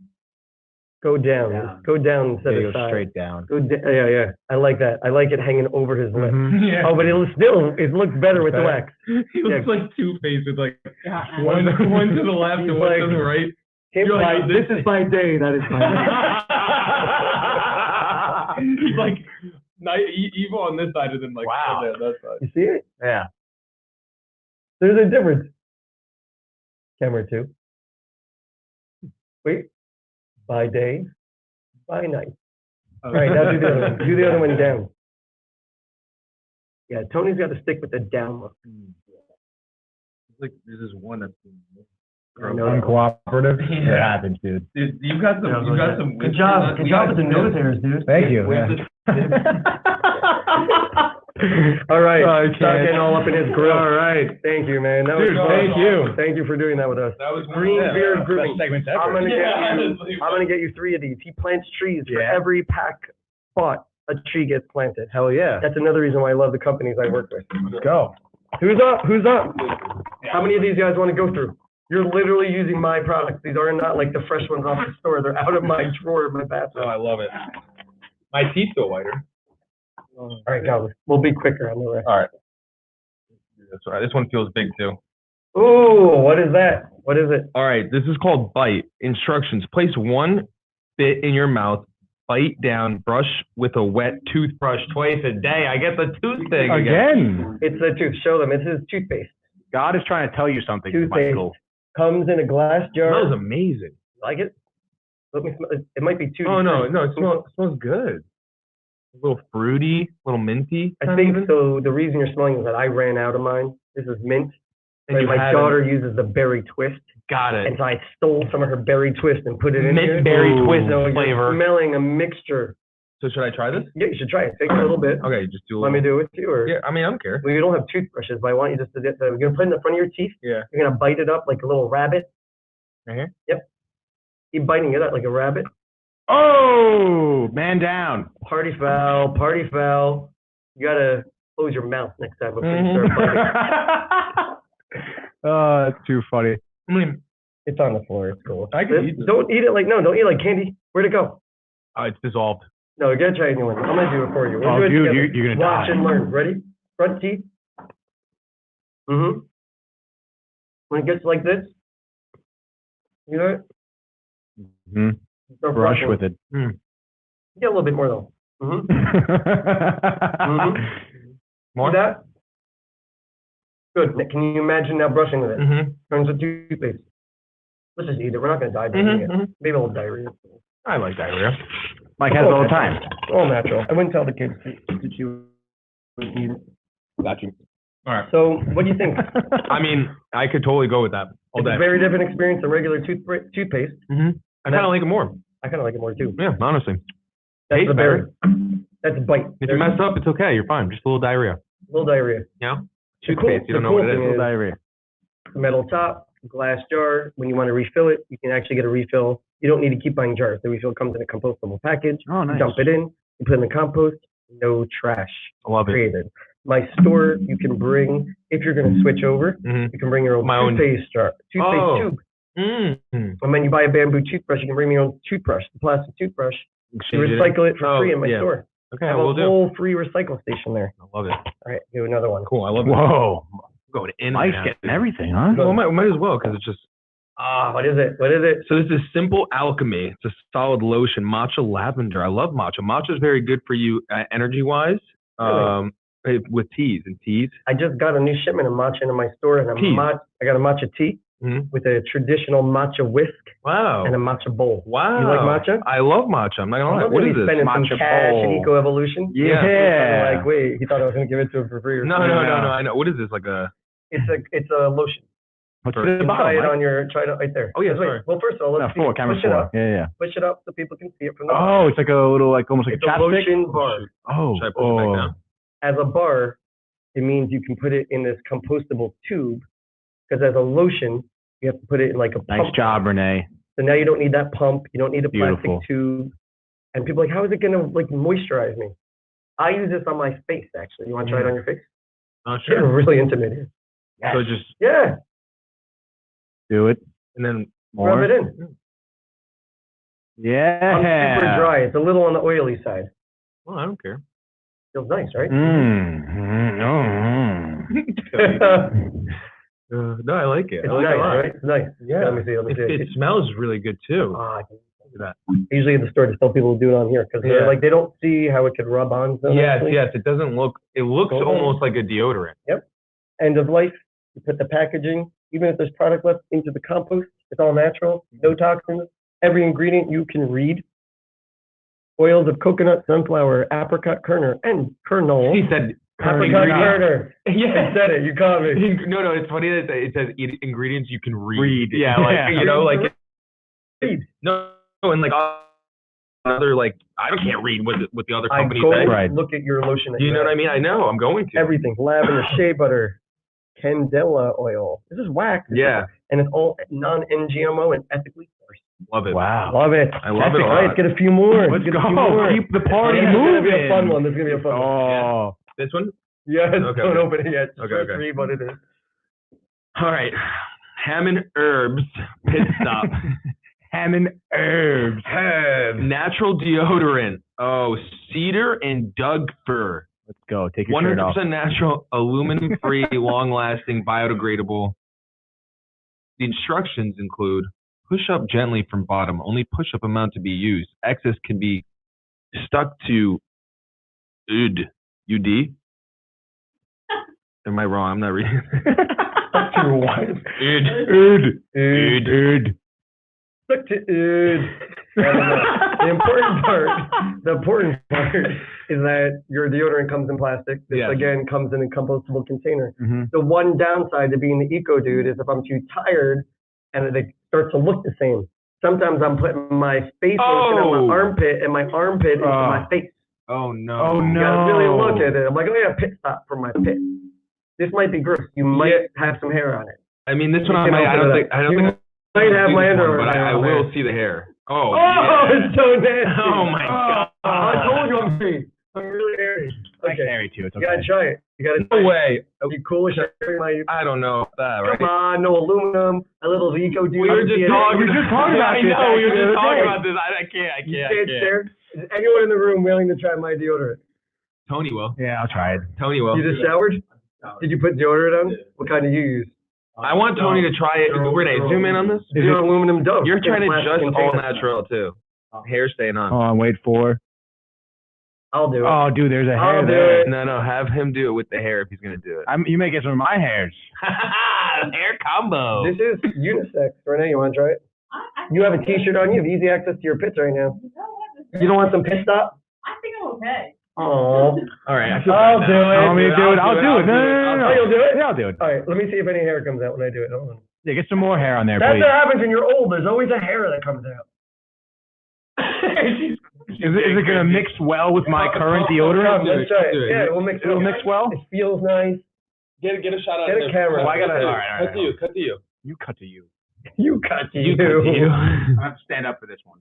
B: Go down.
C: Yeah.
B: Go down instead
C: Yeah,
B: of
C: go
B: side.
C: straight down.
B: Yeah. I like that. I like it hanging over his lip.
C: Mhm.
A: Yeah.
B: Oh, but it looks better with the wax.
A: He looks like Two-Face with like
E: Yeah.
A: one to the left
B: He's
A: and one to
B: like-
A: the right.
B: This is my day. That is my day.
A: He's like evil on this side and then like
C: Wow.
A: on that side.
B: You see it?
C: Yeah.
B: There's a difference. Camera 2. Wait. By day, by night. All right, now do the other one. Do the other one down. Yeah, Tony's got to stick with the down look.
A: Like this is one that's
B: I know.
C: Uncooperative?
A: Yeah.
C: It happens, dude.
A: Dude, you got some
B: Good job. Good job with the nose hairs, dude.
C: Thank you. Yeah.
B: All right.
C: Okay.
B: Stop getting all up in his grill.
C: All right.
B: Thank you, man. That
C: Dude,
B: was
C: thank
B: awesome.
C: you.
B: Thank you for doing that with us.
A: That was
B: Green beard grooming.
C: Best segments ever.
B: I'm gonna get
A: honestly.
B: I'm gonna get you 3 of these. He plants trees for
C: Yeah.
B: every pack spot a tree gets planted.
C: Hell yeah.
B: That's another reason why I love the companies I work with.
C: Let's go.
B: Who's up? Who's up? How many of these guys want to go through? You're literally using my products. These are not like the fresh ones off the store. They're out of my drawer in my
A: Oh,
B: bathroom.
A: I love it. My teeth feel whiter.
B: All right, go. We'll be quicker on the rest.
A: All right. That's right. This one feels big too.
B: Ooh, what is that? What is it?
A: All right. This is called bite. Instructions. Place one bit in your mouth. Bite down. Brush with a wet toothbrush twice a day. I get the tooth thing again.
C: Again.
B: It's the tooth. Show them. It's his toothpaste.
C: God is trying to tell you something,
B: Toothpaste.
C: Michael.
B: Comes in a glass
A: It smells
B: jar.
A: amazing.
B: Like it? Let me smell. It might be too.
A: Oh no, it smells good. A little fruity, a little minty.
B: I think so. The reason you're smelling is that I ran out of mine. This is mint.
A: And
B: And
A: you
B: my
A: had
B: daughter uses the berry twist,
A: Got it.
B: and so I stole some of her berry twist and put it in
A: Mint
B: here.
A: berry
C: Ooh.
A: twist
B: So
A: flavor.
B: you're smelling a mixture.
A: So should I try this?
B: Yeah, you should try it. Take a little bit.
A: Okay, just do a
B: Let
A: little.
B: me do it with you, or
A: Yeah, I mean, I don't care.
B: well, you don't have toothbrushes, but I want you just to. You're gonna put it in the front of your teeth.
A: Yeah.
B: You're gonna bite it up like a little rabbit,
A: Right here?
B: Yep. Keep biting it out like a rabbit.
C: Oh, man down.
B: Party foul, party foul. You gotta close your mouth next time before you start biting.
C: Oh, that's too funny.
A: I mean,
B: It's on the floor. It's cool.
A: I can eat it.
B: Don't eat it like candy. Where'd it go?
A: it's dissolved.
B: No, you gotta try a new one. I'm gonna do it for you. We'll
C: Oh,
B: do it
C: dude,
B: together.
C: you're gonna
B: Watch
C: die.
B: and learn. Ready? Front teeth. When it gets like this, you know it?
C: Mm-hmm.
B: Start
C: Brush
B: brushing.
C: with it.
B: Get a little bit more though.
A: More?
B: See that? Good. Can you imagine now brushing with it? Turns with toothpaste. Let's just eat it. We're not gonna die doing it. Maybe a little diarrhea.
A: I like diarrhea.
C: Mike has it all the time.
B: It's all natural. I wouldn't tell the kids that you would eat it.
A: Got you. All right.
B: So, what do you think?
A: I mean, I could totally go with that all
B: It's
A: day.
B: a very different experience than regular toothpaste.
A: I kind of like it more.
B: I kind of like it more too.
A: Yeah, honestly.
B: That's
A: Tastes
B: the berry.
A: better.
B: That's a bite.
A: If you mess up, it's okay. You're fine. Just a little diarrhea.
B: A little diarrhea.
A: Yeah.
B: The
A: Toothpaste. You don't know what it is.
C: Diarrhea.
B: Metal top, glass jar. When you want to refill it, you can actually get a refill. You don't need to keep buying jars. The refill comes in a compostable package.
C: Oh, nice.
B: You dump it in. You put it in the compost. No trash
A: I love it.
B: created. My store, you can bring, if you're going to switch over, you can bring your own
A: My own-
B: toothpaste jar, toothpaste tube. And when you buy a bamboo toothbrush, you can bring your own toothbrush, the plastic toothbrush. You recycle it for free in my store.
A: Okay,
B: I have
A: we'll
B: a
A: do.
B: whole free recycle station there.
A: I love it.
B: All right, do another one.
A: Cool. I love it.
C: Whoa.
A: Going in.
C: Mike's
A: now.
C: getting everything, huh?
A: Well, might as well because it's just.
B: What is it? What is it?
A: So this is Simple Alchemy. It's a solid lotion, matcha lavender. I love matcha. Matcha is very good for you energy-wise. With teas and teas.
B: I just got a new shipment of matcha into my store, and I got a matcha tea with a traditional matcha whisk
A: Wow.
B: and a matcha bowl.
A: Wow.
B: You like matcha?
A: I love matcha. I'm not gonna lie. What is this?
B: Spending some
C: Matcha
B: cash
C: bowl.
B: at Eco Evolution.
C: Yeah.
B: Like, wait, he thought I was gonna give it to him for free. Or
A: No.
B: something.
A: I know. What is this? Like a.
B: It's a lotion.
C: What's
A: You
C: the
B: You can
C: bottom,
B: try it
C: Mike?
B: on your, try it right there.
A: Oh, yeah,
B: Wait,
A: sorry.
B: well, first of all, let's see.
C: Camera
B: Push it
C: 4.
B: up.
C: Yeah.
B: Push it up so people can see it from the
C: Oh, it's like a little, like almost like
B: It's
C: a
B: a
C: chapstick.
B: lotion bar.
C: Oh.
A: Should I push it back down?
B: As a bar, it means you can put it in this compostable tube, because as a lotion, you have to put it in like a pump.
C: Nice job, Renee.
B: So now you don't need that pump. You don't need a plastic
C: Beautiful.
B: tube. And people are like, how is it going to like moisturize me? I use this on my face, actually. You want to try it on your face? It's
A: Sure.
B: really intimate here.
A: So just
B: Yeah,
C: Do it.
A: and then
C: More.
B: rub it in.
C: Yeah.
B: I'm super dry. It's a little on the oily side.
A: well, I don't care.
B: Feels nice, right?
A: No, I like it.
B: It's
A: I like
B: nice,
A: it a lot.
B: right? It's nice.
A: Yeah.
B: Let me see. Let me see.
A: It smells really good too.
B: I can
A: Look at that.
B: usually at the store, just tell people to do it on here because they're
A: Yeah.
B: like, they don't see how it could rub on them.
A: Yes,
B: actually.
A: yes. It doesn't look. It looks
B: Okay.
A: almost like a deodorant.
B: End of life, you put the packaging, even if there's product left, into the compost. It's all natural, no toxins. Every ingredient you can read. Oils of coconut, sunflower, apricot kernel, and kernel.
A: He said
B: Apricot
A: ingredient.
B: kernel.
A: Yeah.
B: I said it. You caught me.
A: No, it's funny that it says ingredients you can read.
C: Read.
A: Yeah, like
C: Yeah.
A: you know, like
B: Read.
A: no, and like other like I can't read what the other
B: I
A: companies
B: go
A: say.
C: Right.
B: look at your lotion. that
A: You
B: you
A: know what I
B: have.
A: mean? I know. I'm going to.
B: Everything. Lavender, shea butter, candela oil. This is wax.
A: Yeah,
B: And it's all non-NGMO and ethically sourced.
A: love it.
C: Wow.
B: Love it.
A: I love it a
B: All right,
A: lot.
B: let's get a few more.
C: Let's
B: Get a
C: go.
B: few more.
C: Keep the party
B: This is gonna be a
C: moving.
B: fun one. This is gonna be a fun one.
C: Oh.
A: This one.
B: Yes,
A: Okay,
B: don't
A: okay.
B: open it yet. Just
A: Okay,
B: let's
A: okay.
B: read what it is.
A: All right. Hammond Herbs Pit Stop.
C: Hammond herbs.
A: Natural deodorant. Oh, cedar and Doug fir.
C: Let's go. Take your shirt off.
A: 100% natural, aluminum-free, long-lasting, biodegradable. The instructions include push up gently from bottom. Only push-up amount to be used. Excess can be stuck to UD. Am I wrong? I'm not reading.
B: Stuck to what?
A: Ud.
B: Stuck to The important part is that your deodorant comes in plastic. This
A: Yes.
B: again comes in a compostable container.
C: Mm-hmm.
B: The one downside to being the eco dude is if I'm too tired and it starts to look the same. Sometimes I'm putting my face lotion on my armpit and my armpit into my face.
A: Oh no.
C: Oh,
B: You
C: no.
B: gotta really look at it. I'm like, oh yeah, pit stop for my pit. This might be gross. You might have some hair on it.
A: I mean, this one
B: You
A: I
B: can
A: might. I
B: open
A: don't
B: it
A: think.
B: up.
A: I don't
B: You
A: think
B: might have my underwear.
A: But I will see the hair. Oh,
B: it's so nasty.
A: Oh, my God.
B: I told you I'm free. I'm really hairy.
C: I'm hairy too. It's okay.
B: You gotta try it. You gotta.
A: No way.
B: Are you cool with sharing my?
A: I don't know that, right?
B: Come on, no aluminum, a little eco dude.
A: We were just talking about this. I know, we were just talking about
B: this.
A: I can't.
B: There. Is anyone in the room willing to try my deodorant?
A: Tony will.
C: Yeah, I'll try it.
A: Tony will.
B: You just showered? Did you put deodorant on? What kind do you use?
A: I want Tony to try it. Renee, zoom in on this.
B: Zero aluminum dove.
A: You're trying to just all natural too. Hair staying on.
C: Hold on, wait for.
B: I'll do it.
C: Oh, dude, there's a hair
B: I'll do
C: there.
B: it.
A: No, have him do it with the hair if he's gonna do it.
C: You may get some of my hairs.
A: Hair combo.
B: This is unisex. Renee, you want to try it? You have a T-shirt on. You have easy access to your pits right now. You don't want some pit stop?
E: I think I'm okay.
B: Oh.
A: All right.
B: I'll do it.
C: Want me to do it? I'll do it. No.
B: Oh, you'll do it?
C: Yeah, I'll do it.
B: All right. Let me see if any hair comes out when I do it. Hold on.
C: Yeah, get some more hair on there,
B: That's
C: please.
B: what happens when you're old. There's always a hair that comes out.
C: Is it gonna mix well with my current deodorant?
B: Let's try it. Yeah, we'll mix it.
C: It'll mix well.
B: It feels nice.
A: Get a shot
B: Get a camera.
C: Oh, I gotta.
A: All right. Cut to you.
C: You cut to you.
B: You cut to
A: You cut to you.
C: I have to stand up for this one.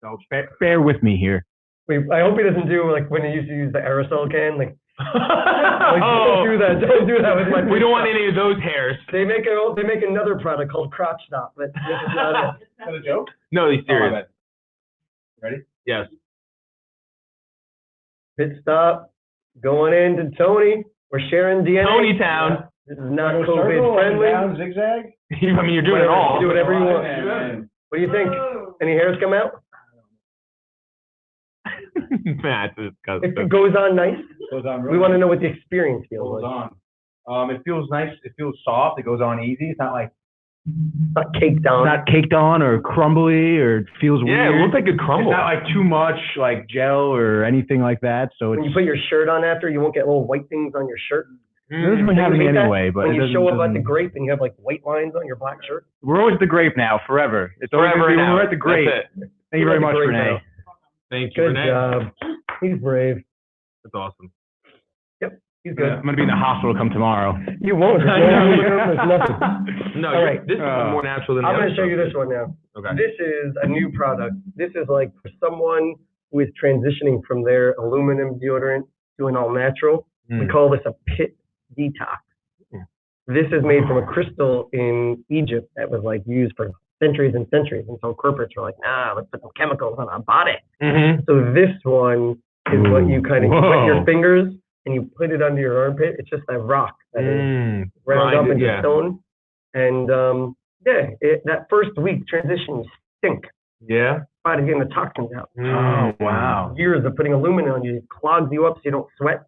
C: So bear with me here.
B: Wait, I hope he doesn't do like when he used to use the aerosol can. Like,
A: Oh.
B: don't do that. Don't do that with my.
A: We don't want any of those hairs.
B: They make another product called Crotch Stop, but this is not it.
C: Is that a joke?
A: No, he's serious.
C: Ready?
A: Yes.
B: Pit stop. Going into Tony. We're sharing DNA.
A: Tony Town.
B: This is not COVID friendly.
C: Down, zigzag.
A: I mean, you're doing it all.
B: Do whatever you want.
C: Man.
B: What do you think? Any hairs come out?
A: That's disgusting.
B: If it goes on nice,
C: Goes on.
B: we want to know what the experience feels
C: Goes
B: like.
C: on. It feels nice. It feels soft. It goes on easy. It's not like
B: It's not caked on.
C: not caked on or crumbly or it feels
A: Yeah,
C: weird.
A: it looks like a crumble.
C: It's not like too much like gel or anything like that. So
B: When
C: it's
B: you put your shirt on after, you won't get little white things on your shirt.
C: it doesn't really happen to me
B: Hate that?
C: anyway. But
B: when
C: it
B: you show up at the
C: doesn't-
B: grape and you have like white lines on your black shirt.
C: We're always at the grape now, forever. It's always
A: Forever
C: gonna be
A: and
C: when we're
A: out.
C: at the grape.
A: That's it.
C: Thank you very much,
B: Great
C: Renee.
B: now.
A: Thank you,
B: Good
A: Renee.
B: job. He's brave.
A: That's awesome.
B: He's good.
C: I'm gonna be in the hospital come tomorrow.
B: You won't. There's no- there's nothing.
A: No,
B: All right.
A: this is more natural than the
B: I'm
A: other
B: going to show you
A: stuff.
B: this one now.
A: Okay.
B: This is a new product. This is like for someone who is transitioning from their aluminum deodorant to an all natural. We call this a pit detox. This is made from a crystal in Egypt that was like used for centuries and centuries until corporates were like, nah, let's put some chemicals on our body.
A: Mm-hmm.
B: So this one is what you kind of
C: Whoa.
B: put your fingers and you put it under your armpit. It's just a rock that is ground up into stone. And that first week transition, you stink.
A: Yeah.
B: Body's getting the toxins out.
C: Oh wow.
B: Years of putting aluminum on you, it clogs you up so you don't sweat.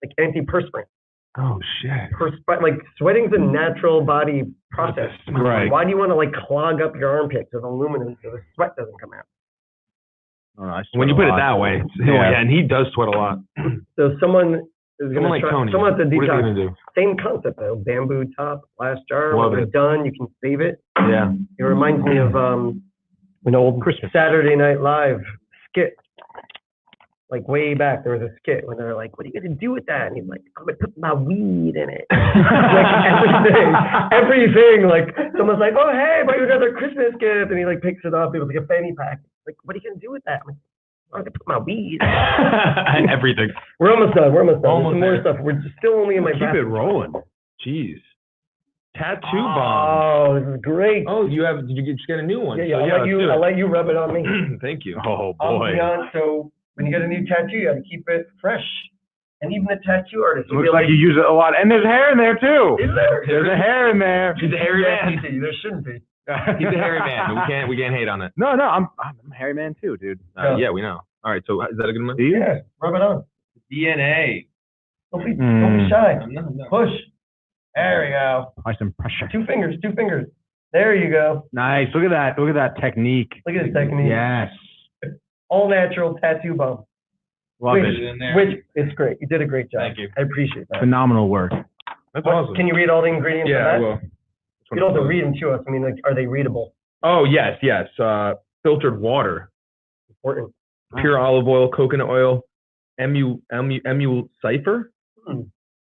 B: Like antiperspirant.
A: Oh shit.
B: Like sweating's a natural body process.
C: Right.
B: Why do you want to like clog up your armpits with aluminum so the sweat doesn't come out?
A: When you put it that way.
C: Yeah.
A: And he does sweat a lot.
B: So someone is going
A: Someone
B: to
A: like
B: try.
A: Tony.
B: Someone at the
A: What is he
B: detox.
A: gonna do?
B: Same concept though. Bamboo top, glass jar.
A: Love
B: When
A: it.
B: it's done, you can save it.
A: Yeah.
B: It reminds me of an old
C: Christmas.
B: Saturday Night Live skit. Like way back, there was a skit when they're like, "What are you gonna do with that?" And he's like, "I'm gonna put my weed in it." Like everything. Like someone's like, "Oh hey, buy you another Christmas gift," and he like picks it up. It was like a fanny pack. Like, what are you gonna do with that? I'm like, I'm gonna put my weed.
A: Everything.
B: We're almost done. There's
A: Almost
B: some more
A: there.
B: stuff. We're still only in my
C: Keep it
B: basket.
C: rolling.
A: Jeez. Tattoo bomb.
B: Oh, this is great.
A: Oh, did you just get a new one?
B: Yeah,
A: So,
B: I'll let you rub it on me.
A: Thank you.
C: Oh
B: I'll
C: boy.
B: be honest, so when you get a new tattoo, you gotta keep it fresh. And even the tattoo artist will
C: Looks
B: be
C: like you use it a lot, and there's hair in there too.
B: is there?
C: There's a hair in there.
A: He's a hairy man.
B: There shouldn't be.
A: He's a hairy man. We can't hate on it.
C: No, I'm a hairy man too, dude.
A: Yeah, we know. All right, so is that a good one?
C: Do you?
B: Yeah, rub it on.
A: DNA.
B: Don't be shy.
A: No.
B: Push. There we go.
C: Apply some pressure.
B: Two fingers. There you go.
C: Nice. Look at that technique.
B: Look at this technique.
C: Yes.
B: All natural tattoo bomb.
C: Love
B: Which-
C: it.
B: Which it's great. You did a great job.
A: Thank you.
B: I appreciate that.
C: Phenomenal work.
A: That's awesome.
B: Can you read all the ingredients of
A: Yeah,
B: that?
A: I will.
B: You don't have to read them to us. I mean, like, are they readable?
A: Oh, yes. Filtered water,
B: Important.
A: pure olive oil, coconut oil, emulsifier.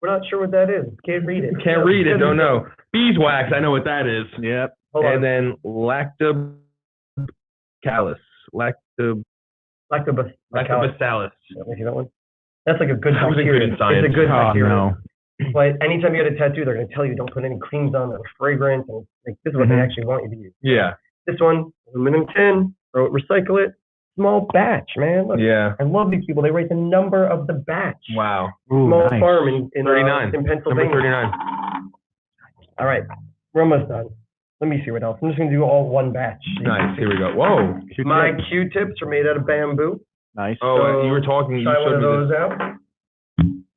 B: We're not sure what that is. Can't read it.
A: Can't read it, don't know. Beeswax, I know what that is.
C: Yep.
B: Hold on.
A: And then lactobacillus. Lactobacillus.
B: Lactobacillus. Let me see that one. That's like a good
A: I wasn't good
B: bacteria.
A: in science.
B: It's a good bacteria.
C: no.
B: But anytime you get a tattoo, they're going to tell you don't put any creams on or fragrance. And like, this is what they actually want you to use.
A: Yeah.
B: This one, aluminum tin, recycle it. Small batch, man. Look,
A: Yeah.
B: I love these people. They write the number of the batch.
A: Wow.
B: Small
C: nice.
B: farm in
A: 39.
B: in Pennsylvania.
A: Number 39.
B: All right. We're almost done. Let me see what else. I'm just going to do all one batch.
A: Nice. Here we go. Whoa.
B: My Q-tips are made out of bamboo.
C: Nice.
A: Oh,
B: So,
A: you were talking. You
B: Try one
A: showed
B: of
A: me
B: those
A: this.
B: out.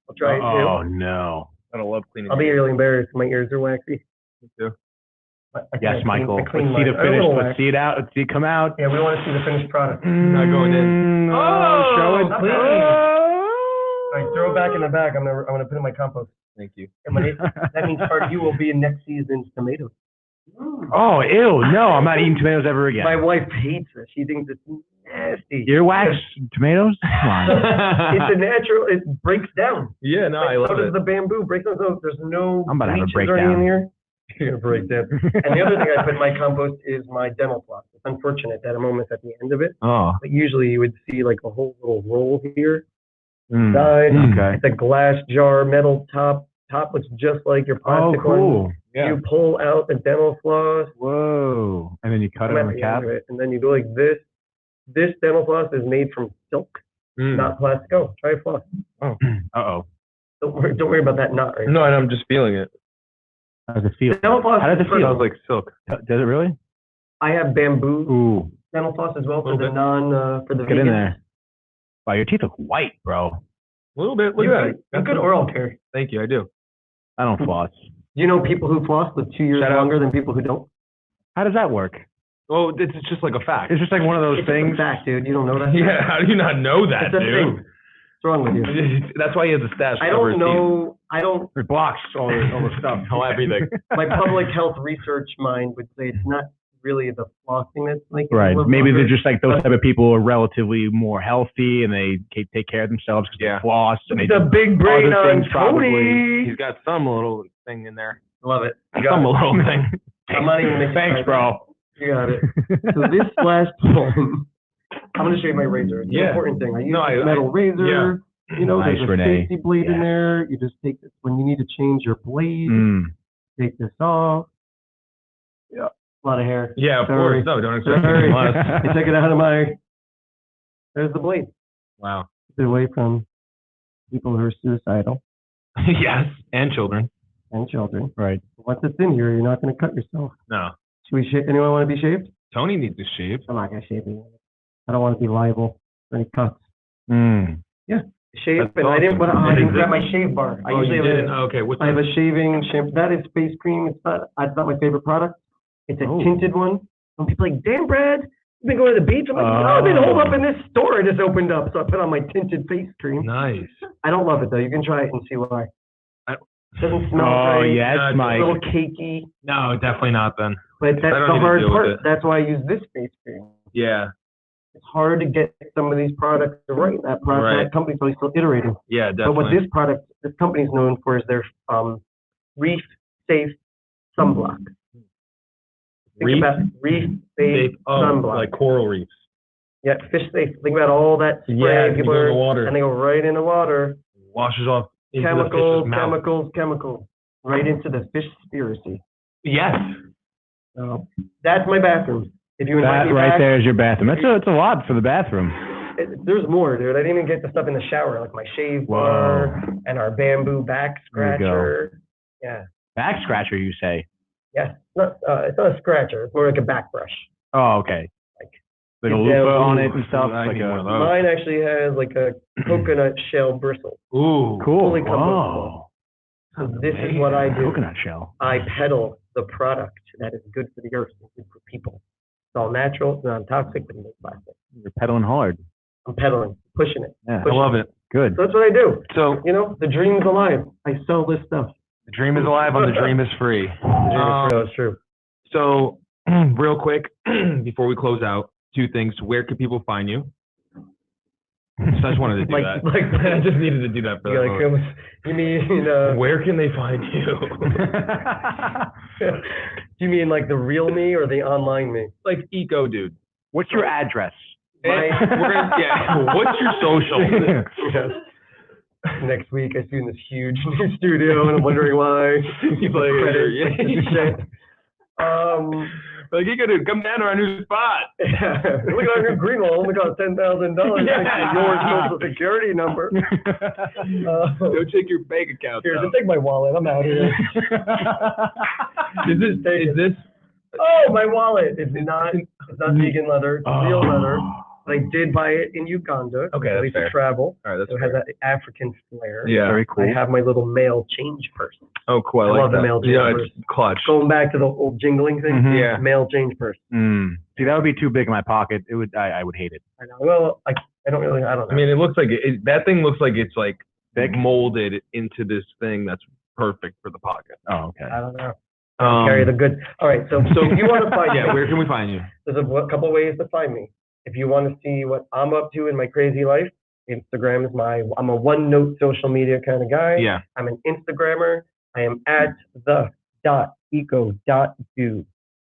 B: I'll try it too.
C: Oh, no.
A: I love cleaning.
B: I'll be really embarrassed. My ears are waxy.
A: Me too.
C: Yes, Michael. Let's
B: clean
C: see the
B: mine.
C: finish.
B: A little
C: Let's
B: wax.
C: see it out. Let's see it come out.
B: Yeah, we want to see the finished product.
A: Not going in.
C: Show it.
B: not
C: Please.
B: All right, throw it back in the bag. I'm gonna put it in my compost.
A: Thank you.
B: And that means part of you will be in next season's tomatoes.
C: Oh, ew. No, I'm not eating tomatoes ever again.
B: My wife hates this. She thinks it's nasty.
C: Earwax tomatoes? Come on.
B: It's a natural. It breaks down.
A: Yeah, no, I love
B: so does
A: it.
B: the bamboo. Breaks down. So there's no
C: I'm about to have a
B: bleaches or anything in
C: breakdown.
B: here. You're gonna break down. And the other thing I put in my compost is my dental floss. It's unfortunate that I'm almost at the end of it.
C: Oh.
B: But usually you would see like a whole little roll here.
C: Mm.
B: Side.
C: Okay.
B: It's a glass jar, metal top. Top looks just like your
C: Oh,
B: plastic
C: cool.
B: one.
A: Yeah.
B: You pull out the dental floss.
C: Whoa. And then you cut it on the cap?
B: And then you go like this. This dental floss is made from silk, not plastic. Oh, try a floss.
A: Oh.
C: Uh-oh.
B: Don't worry about that knot right
A: No, and I'm just feeling it.
C: How does it feel?
B: Dental floss.
C: How does it
A: It
C: feel?
A: smells like silk.
C: Does it really?
B: I have bamboo
C: Ooh.
B: dental floss as well for
A: Little
B: the
A: bit.
B: for the
C: Get in
B: vegans.
C: there. Wow, your teeth look white, bro.
A: A little bit. Look
B: You
A: at
B: have
A: that.
B: a good oral care.
A: Thank you. I do.
C: I don't floss.
B: Do you know people who floss live 2 years
A: Shout out.
B: longer than people who don't?
C: How does that work?
A: Oh, it's just like a fact.
C: It's just like one of those
B: It's a
C: things.
B: fact, dude. You don't know that?
A: Yeah. How do you not know that,
B: It's a thing.
A: dude?
B: What's wrong with you?
A: That's why he has a stash.
B: I
A: over
B: don't
A: his teeth.
B: know. I don't.
C: It blocks all the stuff.
A: Oh, everything.
B: My public health research mind would say it's not really the flossing that's making it
C: Right.
B: live
C: Maybe
B: longer.
C: they're just like those type of people who are relatively more healthy and they take care of themselves because
A: Yeah.
C: they floss and they
B: the
C: do
B: big brain
C: other
B: on
C: things probably.
B: Tony.
A: He's got some little thing in there.
B: Love it. You
A: Some
B: got it.
A: little thing.
B: I'm not even making
C: Thanks, bro.
B: You got it. So this last time, I'm going to show you my razor. It's an
A: Yeah.
B: important thing. I use
A: No,
B: a metal razor. You know,
C: Nice,
B: there's a
C: Renee.
B: safety blade in
C: Yes.
B: there. You just take this when you need to change your blade. Take this off. Yeah, a lot of hair.
A: Yeah, of
B: Sorry.
A: course. No, don't expect
B: Sorry.
A: anything less.
B: I took it out of my. There's the blade.
A: Wow.
B: Keep it away from people who are suicidal
A: Yes, and children.
B: and children.
C: Right.
B: Once it's in here, you're not going to cut yourself.
A: No.
B: Should we shave? Anyone want to be shaved?
A: Tony needs to shave.
B: I'm not going to shave you. I don't want to be liable for any cuts. Shave,
A: That's
B: and I didn't.
A: awesome.
B: I didn't grab my shave bar. I
A: Oh,
B: usually
A: you
B: have
A: didn't?
B: a,
A: Okay. What's
B: I have a shaving shampoo. That is face cream. It's not my favorite product. It's a tinted one. When people are like, damn, Brad, you've been going to the beach. I'm like, no, I've been holed up in this store. It just opened up, so I put on my tinted face cream.
A: nice?
B: I don't love it though. You can try it and see why. It doesn't smell
C: Oh,
B: great.
C: yes,
A: No,
B: It's a
C: Mike.
B: little cakey,
A: No, definitely not then.
B: but that's
A: I don't
B: the
A: need to
B: hard
A: deal with
B: part.
A: it.
B: That's why I use this face cream.
A: Yeah.
B: It's hard to get some of these products right. That product,
A: Right.
B: that company's probably still iterating.
A: Yeah,
B: But what
A: definitely.
B: this product, this company's known for is their reef safe sunblock. Think
A: Reef
B: about reef safe
A: Oh,
B: sunblock.
A: like coral reefs.
B: Yeah, fish safe. Think about all that spray
A: Yeah, you
B: people
A: go in
B: are,
A: the water.
B: and they go right in the water.
A: Washes off into the
B: Chemicals,
A: fish's mouth.
B: chemicals, right into the fish conspiracy.
A: Yes.
B: So that's my bathroom. If you invite
C: That
B: me
C: right
B: back,
C: there is your bathroom. It's a lot for the bathroom.
B: There's more, dude. I didn't even get the stuff in the shower, like my shave bar and our bamboo back
C: There you go.
B: scratcher. Yeah.
C: Back scratcher, you say?
B: Yeah, it's not a scratcher. It's more like a back brush.
C: Oh, okay. Like a
B: Yeah,
C: loofah on it
B: ooh,
C: and stuff.
A: I
C: Like
A: need one of
C: a
A: those.
B: Mine actually has like a coconut shell bristle.
A: Ooh.
C: cool.
B: fully
C: Oh,
B: So this is what I do.
C: coconut shell.
B: I peddle the product that is good for the earth and good for people. It's all natural, it's non-toxic, but no plastic.
C: You're pedaling hard.
B: I'm peddling, pushing it.
C: Yeah,
A: I love it.
C: good.
B: So that's what I do.
A: So
B: You know, the dream's alive. I sell this stuff.
A: the dream is alive on the dream is free.
B: That's true.
A: So real quick, before we close out, two things. Where can people find you? So I just wanted to do that. I just needed to do that for that moment.
B: You mean
A: where can they find you?
B: You mean like the real me or the online me?
A: Like Eco Dude.
C: What's your address?
A: What's your social?
B: Yes. Next week I see in this huge new studio and I'm wondering why.
A: People like, you gotta come down to our new spot.
B: Yeah. Look at our new green wall. Only got $10,000. Your social security number.
A: Don't take your bank account.
B: Here, just take my wallet. I'm out here.
A: Is this?
B: Oh, my wallet. It's not vegan leather. It's real leather. But I did buy it in Uganda.
A: Okay,
B: at
A: that's
B: least
A: fair.
B: to travel.
A: All right, that's
B: so it has that African flair.
A: Yeah, very cool.
B: I have my little mail change purse.
A: Oh, cool. I
B: love
A: that.
B: The mail change purse.
A: It's clutch.
B: Going back to the old jingling thing.
C: Mm-hmm.
A: Yeah.
B: Mail change purse.
C: See, that would be too big in my pocket. It would. I would hate it.
B: I know. Well, I don't know.
A: I mean, it looks like that thing looks like it's like molded into this thing that's perfect for the pocket.
C: Oh, okay.
B: I don't know. Carry the good. All right. So if you want to find me,
A: where can we find you?
B: There's a couple ways to find me. If you want to see what I'm up to in my crazy life, Instagram is I'm a one-note social media kind of guy.
A: Yeah.
B: I'm an Instagrammer. I am at the.eco.do.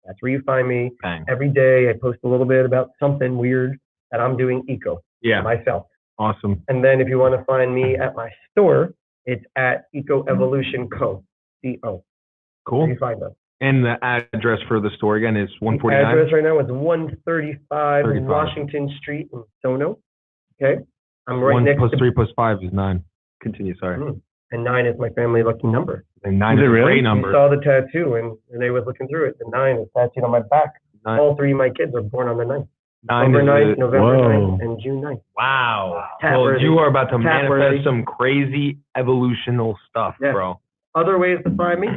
B: That's where you find me.
A: Bang.
B: Every day I post a little bit about something weird that I'm doing eco myself.
A: Awesome.
B: And then if you want to find me at my store, it's at Eco Evolution Co. C-O.
A: Cool.
B: You find us.
A: And the address for the store again is 149?
B: The address right now is 135 Washington Street in Sono. Okay? I'm right next to...
A: 1 + 3 + 5 is 9. Continue, sorry.
B: And 9 is my family lucky number.
A: And 9 is a great number.
B: You saw the tattoo and Renee was looking through it. The 9 is tattooed on my back.
A: 9.
B: All 3 of my kids are born on the 9th.
A: November
B: 9th, and June 9th.
A: Wow. Well, you are about to manifest some crazy evolutional stuff, bro.
B: Other ways to find me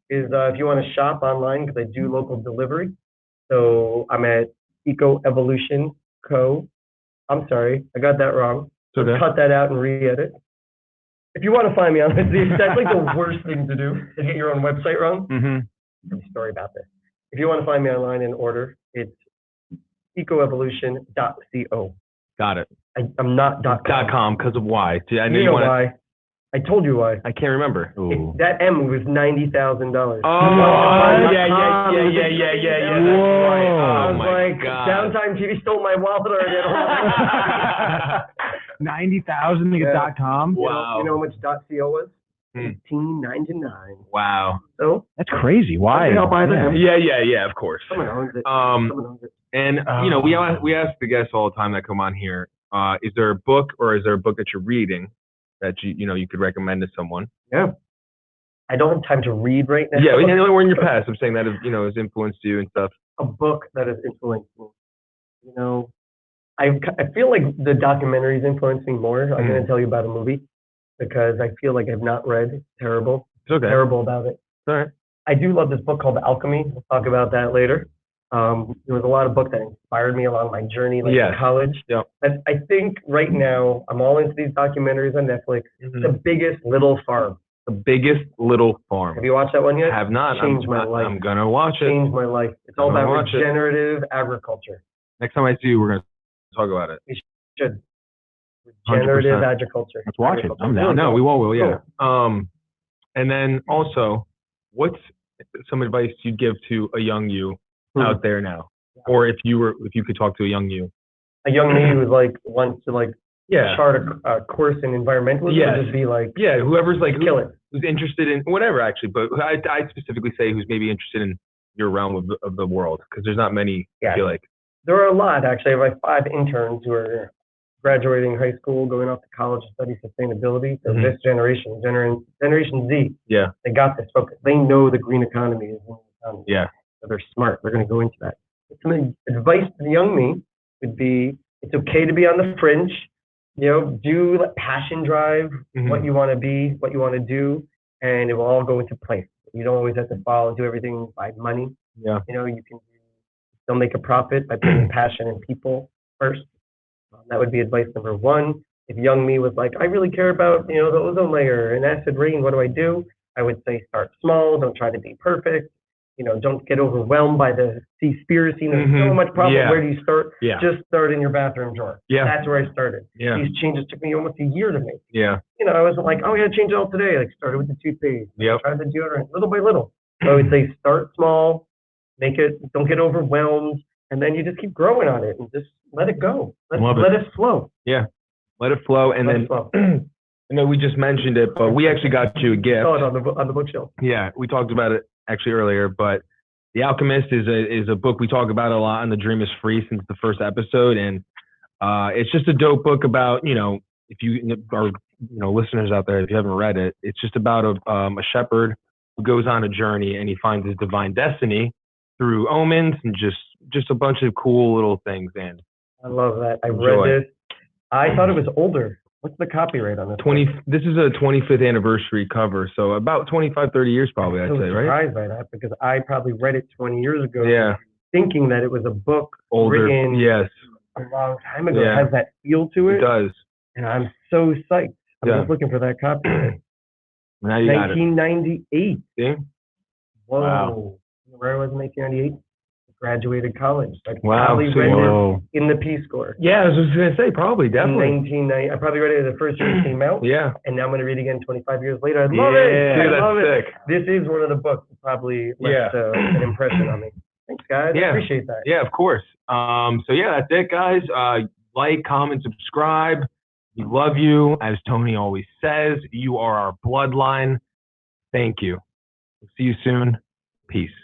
B: is if you want to shop online, because I do local delivery. So I'm at Eco Evolution Co. I'm sorry, I got that wrong. So cut that out and re-edit. If you want to find me on that's like the worst thing to do, is get your own website wrong. There's a story about this. If you want to find me online and order, it's ecoevolution.co.
A: Got it.
B: I'm not
A: .com because of why?
B: I know why. I told you why.
A: I can't remember.
B: That M was $90,000.
A: Oh, yeah.
B: Whoa. I was
A: like,
B: Downtime TV stole my wallet already.
C: 90,000 to get .com.
A: Wow.
B: You know how much .co was? $18.99.
A: Wow.
B: So
C: that's crazy. Why?
B: Help either.
A: Yeah. Of course.
B: Someone owns it.
A: And you know, we ask the guests all the time that come on here. Is there a book or is there a book that you're reading that you could recommend to someone?
B: Yeah. I don't have time to read right now.
A: Yeah, we're in your past. I'm saying that has influenced you and stuff.
B: A book that has influenced me. I feel like the documentaries influenced me more. I'm going to tell you about a movie because I feel like I've not read. It's terrible.
A: It's okay.
B: Terrible about it.
A: All right.
B: I do love this book called Alchemy. We'll talk about that later. There was a lot of books that inspired me along my journey, in college.
A: Yeah.
B: I think right now I'm all into these documentaries on Netflix. The Biggest Little Farm.
A: The Biggest Little Farm.
B: Have you watched that one yet?
A: I have not.
B: Changed my life.
A: I'm gonna watch it.
B: Changed my life. It's all about regenerative agriculture.
A: Next time I see you, we're gonna talk about it.
B: We should. Regenerative
A: 100%.
B: agriculture.
C: Let's watch it. I'm down.
A: No, we will. Yeah.
B: Cool.
A: And then also, what's some advice you'd give to a young you out there now? Or if you could talk to a young you.
B: A young me who wants to chart a course in environmentalism, or just be
A: whoever's
B: kill it.
A: Who's interested in whatever actually, but I'd specifically say who's maybe interested in your realm of the world, because there's not many. I feel like
B: there are a lot actually. I have 5 interns who are graduating high school, going off to college to study sustainability. So this generation Z, they got this focus. They know the green economy is green economy.
A: Yeah,
B: so they're smart. They're going to go into that. Some advice to the young me would be: it's okay to be on the fringe. Do passion drive what you want to be, what you want to do, and it will all go into place. You don't always have to do everything by money.
A: Yeah.
B: You can still make a profit by putting passion in people first. That would be advice number 1. If young me was like, I really care about, the ozone layer and acid rain, what do? I would say start small. Don't try to be perfect. don't get overwhelmed by the conspiracy. There's so much problem.
A: Yeah.
B: Where do you start?
A: Yeah.
B: Just start in your bathroom drawer.
A: Yeah.
B: That's where I started.
A: Yeah.
B: These changes took me almost a year to make.
A: Yeah.
B: I wasn't like, oh, I got to change it all today. Like, started with the toothpaste.
A: Yep.
B: Tried the deodorant, little by little. So I would say start small, don't get overwhelmed, and then you just keep growing on it and just let it go. Let it flow.
A: Yeah. Let it flow. And then, I know we just mentioned it, but we actually got you a gift.
B: Saw it on the bookshelf.
A: Yeah, we talked about it actually earlier, but The Alchemist is a book we talk about a lot on The Dream is Free since the first episode, and it's just a dope book about, if you are, listeners out there, if you haven't read it, it's just about a shepherd who goes on a journey and he finds his divine destiny through omens and just a bunch of cool little things. And
B: I love that. I read this. I thought it was older. What's the copyright on this?
A: This is a 25th anniversary cover, so about 25, 30 years probably, I'd say, right?
B: I'm surprised by that because I probably read it 20 years ago.
A: Yeah.
B: Thinking that it was a book written a long time ago.
A: Yeah.
B: It has that feel to it.
A: It does.
B: And I'm so psyched. I'm just looking for that copyright.
A: Now you got it.
B: 1998.
A: See?
B: Whoa.
A: Wow.
B: Where I was in 1998? Graduated college.
A: Wow.
B: Probably read it in the Peace Corps.
A: Yeah, I was just going to say, probably, definitely.
B: In 1990, I probably read it the first year it came out.
A: Yeah.
B: And now I'm going to read it again 25 years later. I love it.
A: Dude,
B: I love
A: sick.
B: it. This is one of the books that probably left an impression on me. Thanks, guys. I appreciate that.
A: Yeah, of course. So, yeah, that's it, guys. Like, comment, subscribe. We love you. As Tony always says, you are our bloodline. Thank you. See you soon. Peace.